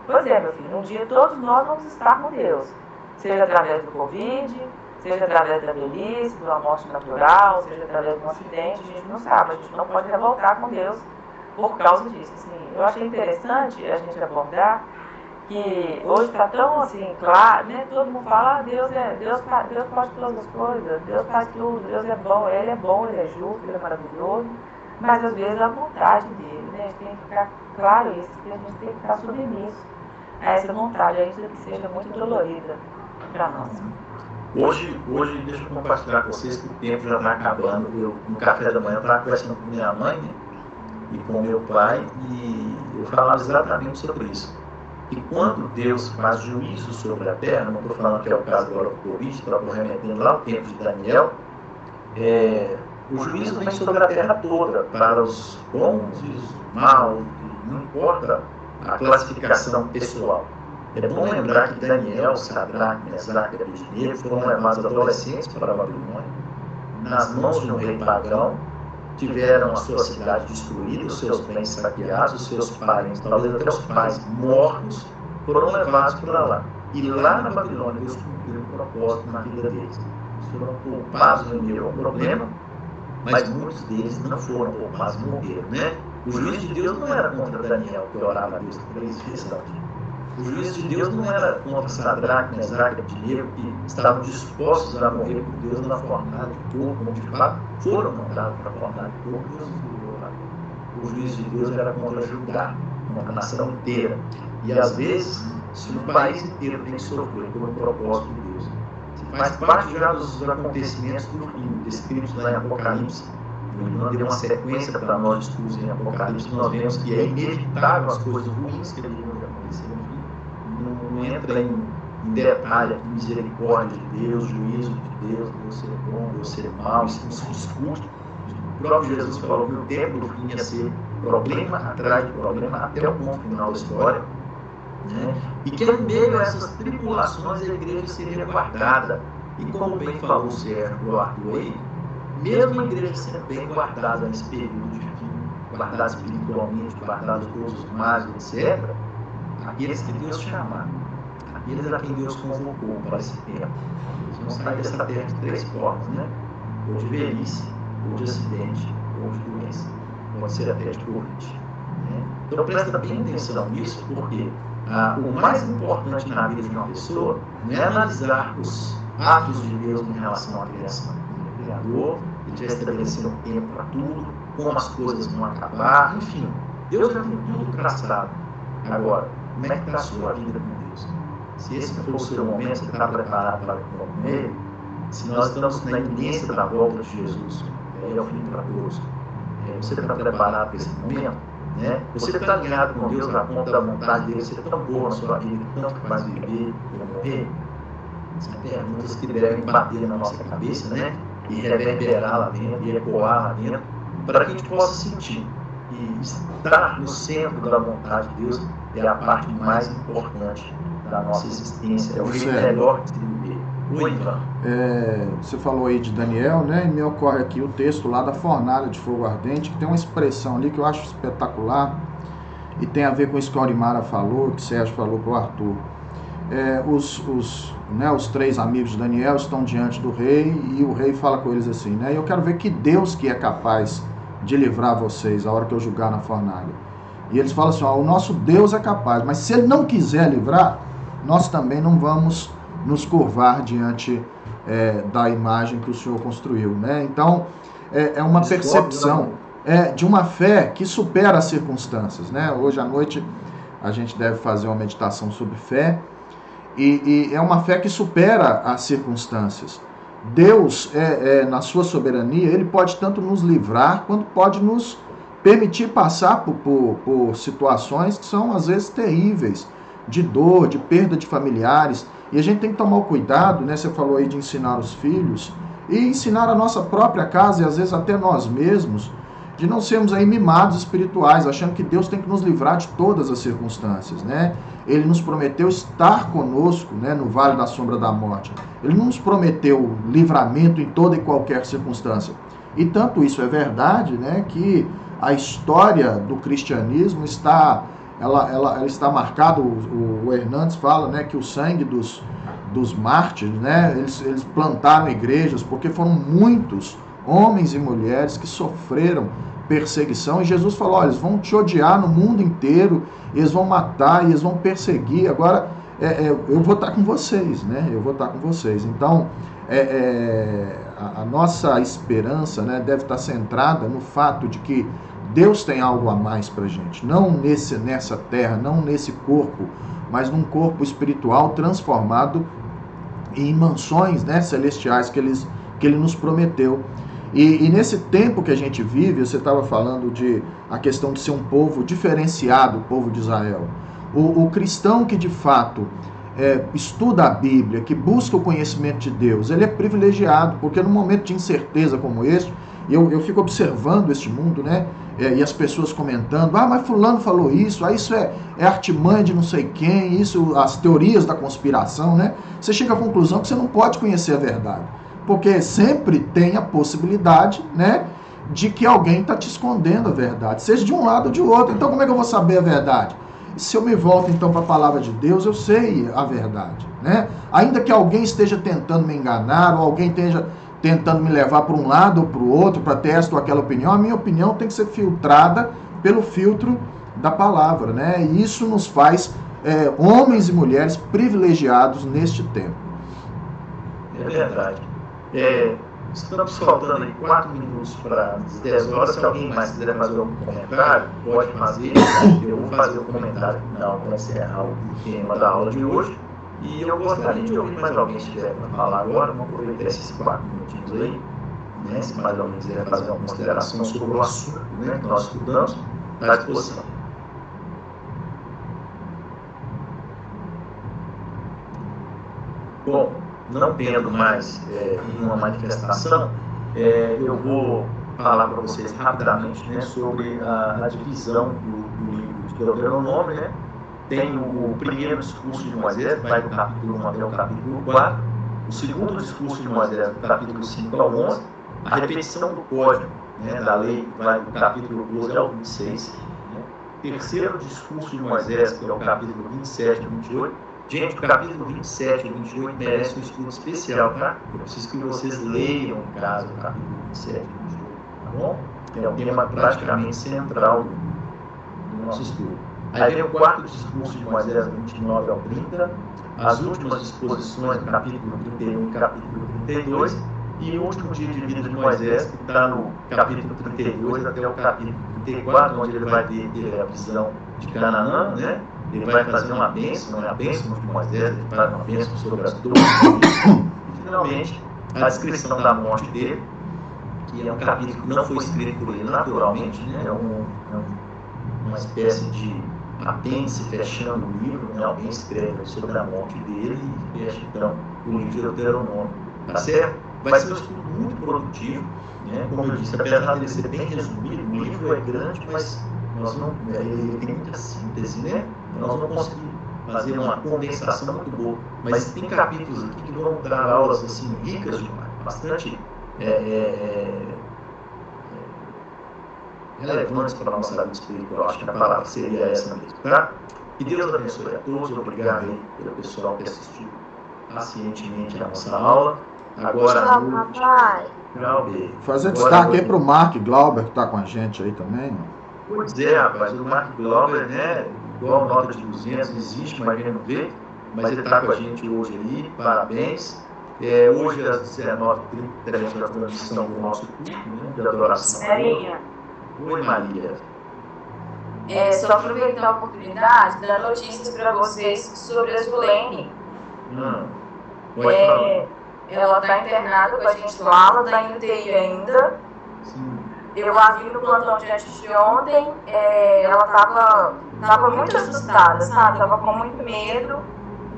Pois é, meu filho, um dia todos nós vamos estar com Deus. Seja através do Covid, seja através da velhice, de uma morte natural, seja através de um acidente, a gente não sabe, a gente não pode revoltar com Deus por causa disso. Assim, eu achei interessante a gente abordar que hoje está tão assim, claro, né? Todo mundo fala, Deus pode todas as coisas, Deus faz tudo, Deus é bom, Ele é justo, Ele é maravilhoso, mas às vezes é a vontade dele, né? Tem que ficar claro isso, que a gente tem que ficar submisso a essa vontade, ainda que seja muito dolorida para nós. Hoje, deixa eu compartilhar com vocês que o tempo já está acabando. Eu, no café da manhã, eu estava conversando com minha mãe, né, e com meu pai, e eu falava exatamente sobre isso. E quando Deus faz juízo sobre a terra, não estou falando que é o caso agora do Covid, estou remetendo lá o tempo de Daniel, o juízo vem sobre a terra toda, para os bons e os maus, não importa a classificação pessoal. É bom lembrar que Daniel, Sadraque, Mesaque e Abednego foram levados adolescentes para a Babilônia, nas mãos de um rei pagão, tiveram a sua cidade destruída, os seus bens saqueados, os seus parentes, talvez até os pais mortos, foram levados para lá. E lá na Babilônia, Deus cumpriu um propósito na vida deles. Eles foram poupados no meio ao problema, mas muitos deles não foram poupados e morreram, né? O juízo de Deus não era contra Daniel, que orava a Deus 3 vezes ao dia. O juízo de Deus não era contra Sadraque, Mesaque e Abednego, que estavam dispostos a morrer por Deus na fornalha de fogo, como de fato foram mandados para a fornalha de fogo. Deus nos livrou lá. O juízo de Deus era contra Judá, contra a nação inteira. E às vezes, se o país inteiro tem que sofrer por um propósito de Deus, se faz parte já dos acontecimentos do fim, descritos lá em Apocalipse. Não deu uma sequência para nós estudos em Apocalipse, nós vemos que é inevitável as coisas ruins que deveriam acontecer no fim. Não entra em detalhe a misericórdia de Deus, juízo de Deus, Deus ser bom, Deus ser mau, isso não se discute. O próprio Jesus falou que o tempo do fim ia ser problema atrás de problema até o ponto final da história, né? E que no meio dessas tribulações a igreja seria guardada. E como bem falou o Sérgio do Arthur aí, mesmo a igreja sendo bem guardada nesse período de fim, guardada espiritualmente, guardada de todos os males, etc., aqueles que Deus chamar, aqueles a quem Deus convocou para esse tempo, eles vão sair dessa terra de 3 formas, né? Ou de velhice, ou de acidente, ou de doença. Pode ser até de Covid. Né? Então presta bem atenção nisso, porque o mais importante na vida de uma pessoa não é analisar os atos de Deus em relação à criação. O Criador, ele já estabeleceu um tempo para tudo, como as coisas vão acabar, enfim. Deus já tem tudo traçado. Agora, como é que está a sua vida com Deus? Se esse for o seu momento, você está preparado para comer? Se nós estamos na iminência da volta de Jesus, é o fim para todos, você está preparado para esse momento? Né? Você está alinhado com Deus a ponto da vontade dele ser tão boa na sua vida, tanto que faz viver ou morrer? São perguntas que devem bater na nossa cabeça, né? E reverberar lá dentro, e ecoar lá dentro, para que a gente possa sentir. E estar no centro da vontade de Deus é a parte mais importante da nossa existência, é o jeito melhor de viver. Oi, Ivan. Você falou aí de Daniel, né? E me ocorre aqui o texto lá da fornalha de fogo ardente, que tem uma expressão ali que eu acho espetacular e tem a ver com isso que a Aurimara falou, que o Sérgio falou para o Arthur. Os 3 amigos de Daniel estão diante do rei e o rei fala com eles assim, né? Eu quero ver que Deus que é capaz de livrar vocês a hora que eu julgar na fornalha. E eles falam assim, o nosso Deus é capaz, mas se ele não quiser livrar, nós também não vamos nos curvar diante da imagem que o Senhor construiu, né? Então, é uma percepção de uma fé que supera as circunstâncias, né? Hoje à noite a gente deve fazer uma meditação sobre fé, e é uma fé que supera as circunstâncias. Deus, na sua soberania, ele pode tanto nos livrar, quanto pode nos permitir passar por situações que são, às vezes, terríveis, de dor, de perda de familiares. E a gente tem que tomar o cuidado, né? Você falou aí de ensinar os filhos e ensinar a nossa própria casa e às vezes até nós mesmos, de não sermos aí mimados espirituais, achando que Deus tem que nos livrar de todas as circunstâncias, né? Ele nos prometeu estar conosco, né, no vale da sombra da morte. Ele não nos prometeu livramento em toda e qualquer circunstância. E tanto isso é verdade, né, que a história do cristianismo está, ela está marcada, o Hernandes fala, né, que o sangue dos mártires, né, eles plantaram igrejas, porque foram muitos homens e mulheres que sofreram perseguição, e Jesus falou, olha, eles vão te odiar no mundo inteiro, eles vão matar, eles vão perseguir, agora eu vou estar com vocês, né? Eu vou estar com vocês. Então, a nossa esperança, né, deve estar centrada no fato de que Deus tem algo a mais para a gente, não nessa terra, não nesse corpo, mas num corpo espiritual transformado em mansões, né, celestiais que Ele nos prometeu. E nesse tempo que a gente vive, você estava falando de a questão de ser um povo diferenciado, o povo de Israel. O cristão que de fato estuda a Bíblia, que busca o conhecimento de Deus, ele é privilegiado, porque num momento de incerteza como esse, eu fico observando este mundo, né? E as pessoas comentando, mas fulano falou isso, isso é artimanha de não sei quem, isso, as teorias da conspiração, né? Você chega à conclusão que você não pode conhecer a verdade. Porque sempre tem a possibilidade, né, de que alguém está te escondendo a verdade, seja de um lado ou de outro. Então, como é que eu vou saber a verdade? Se eu me volto, então, para a palavra de Deus, eu sei a verdade, né? Ainda que alguém esteja tentando me enganar, ou alguém esteja tentando me levar para um lado ou para o outro, para ter esta ou aquela opinião, a minha opinião tem que ser filtrada pelo filtro da palavra, né? E isso nos faz homens e mulheres privilegiados neste tempo. É verdade. Estamos faltando aí 4 minutos para as 10 horas. Se alguém mais quiser fazer algum comentário, pode fazer. Eu vou fazer o comentário final para encerrar o tema da aula de hoje. E eu gostaria de ouvir mais alguém se quiser falar agora. Vamos aproveitar esses 4 minutinhos aí. Né? Se mais alguém quiser fazer uma consideração sobre o assunto, né, que nós estudamos, está à disposição. Bom, não tendo mais nenhuma manifestação, eu vou falar para vocês rapidamente, né, sobre a divisão do livro de Deuteronômio, né? Tem o primeiro discurso de Moisés, vai do capítulo 1 até o capítulo 4, o segundo discurso de Moisés, do capítulo 5 ao 11, a repetição do código, né, da lei, vai do capítulo 12 ao 26, né? Terceiro discurso de Moisés, que é o capítulo 27 e 28, gente, o capítulo 27 e 28 merece um estudo especial, tá? Eu preciso que vocês leiam, no caso, o capítulo 27 e 28, tá bom? É um tema praticamente central do nosso estudo. Aí vem o quarto discurso de Moisés, 29 ao 30, as últimas disposições, capítulo 31 e capítulo 32, e o último dia de vida de Moisés, que está no capítulo 32 até o capítulo 34, onde ele vai ter a visão de Canaã, né? Ele vai fazer uma bênção, né? A bênção de Moisés, ele faz uma bênção sobre as 12 e finalmente a descrição da morte dele, que é um capítulo que não foi escrito por ele naturalmente, né? Uma espécie de apêndice fechando o livro, né? Alguém escreve sobre a morte dele e fecha então o livro de Deuteronômio, tá certo? Vai ser um estudo muito produtivo, né? Como eu disse, apesar de ele ser bem resumido, o livro é grande, mas ele tem muita síntese, né? Nós não conseguimos fazer uma condensação muito boa, mas tem capítulos aqui que vão dar aulas assim ricas demais, bastante relevantes para a nossa vida espiritual. Acho que a palavra seria essa mesmo, tá? Que Deus abençoe a todos. Obrigado aí pelo pessoal que assistiu pacientemente a nossa aula. Agora, Glauber. Fazer destaque aí para o Mark Glauber, que está com a gente aí também. Pois é, rapaz, o Mark Glauber, né, igual nota de 200, existe, mas a gente não vê, mas ele está com a gente hoje aí, parabéns. Hoje, às 19h30, teremos a transmissão do nosso culto, né, de adoração. Maria. Oi, Maria. Só aproveitar a oportunidade, dar notícias para vocês sobre a Zulene. Pode falar. Ela está internada com a gente lá, ela está em UTI ainda. Sim. Eu a vi no plantão de antes de ontem, ela tava muito assustada, sabe? Tava com muito medo,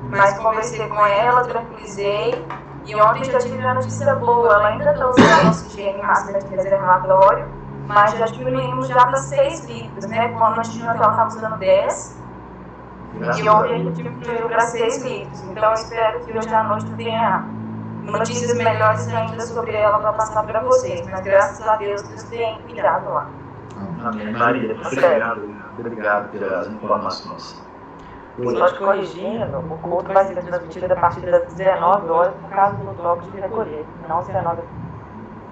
mas conversei com ela, tranquilizei. E ontem já tive uma notícia boa, ela ainda está usando oxigênio em máscara de reservatório, mas já diminuímos já para 6 litros, né? Quando antes de Natal ela estava usando 10, e ontem a gente diminuiu para 6 litros. Então eu espero que hoje à noite eu tenha notícias melhores ainda sobre ela para passar para vocês. Mas graças a Deus Deus tem cuidado lá. Amém. Maria, obrigado pelas informações. Só te corrigindo, o culto vai ser transmitido a partir das 19 horas por causa do toque de recolher, não às 19 horas.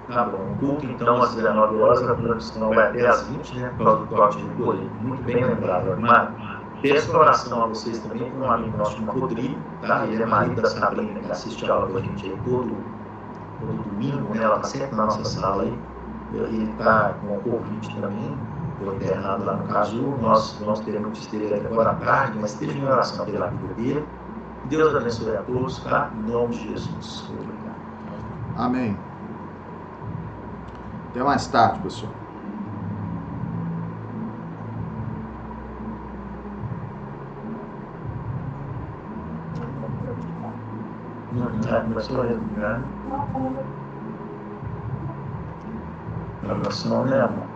Tá bom, o culto então às 19 horas, a transmissão vai até às 20, né, por causa do toque de recolher. Muito bem lembrado, Armando. Peço oração a vocês também, com um amigo nosso chamado Rodrigo, tá? Ele é marido da Sabrina, que assiste a aula com a gente aí todo domingo, né? Ela está sempre na nossa sala aí. Ele está com o Covid também, foi internado lá no Casu. Nós teremos que ter ele agora à tarde, mas esteja em oração pela vida dele. Deus abençoe a todos, tá? Em nome de Jesus. Obrigado. Amém. Até mais tarde, pessoal. Começou a respirar. Oração, né, amor?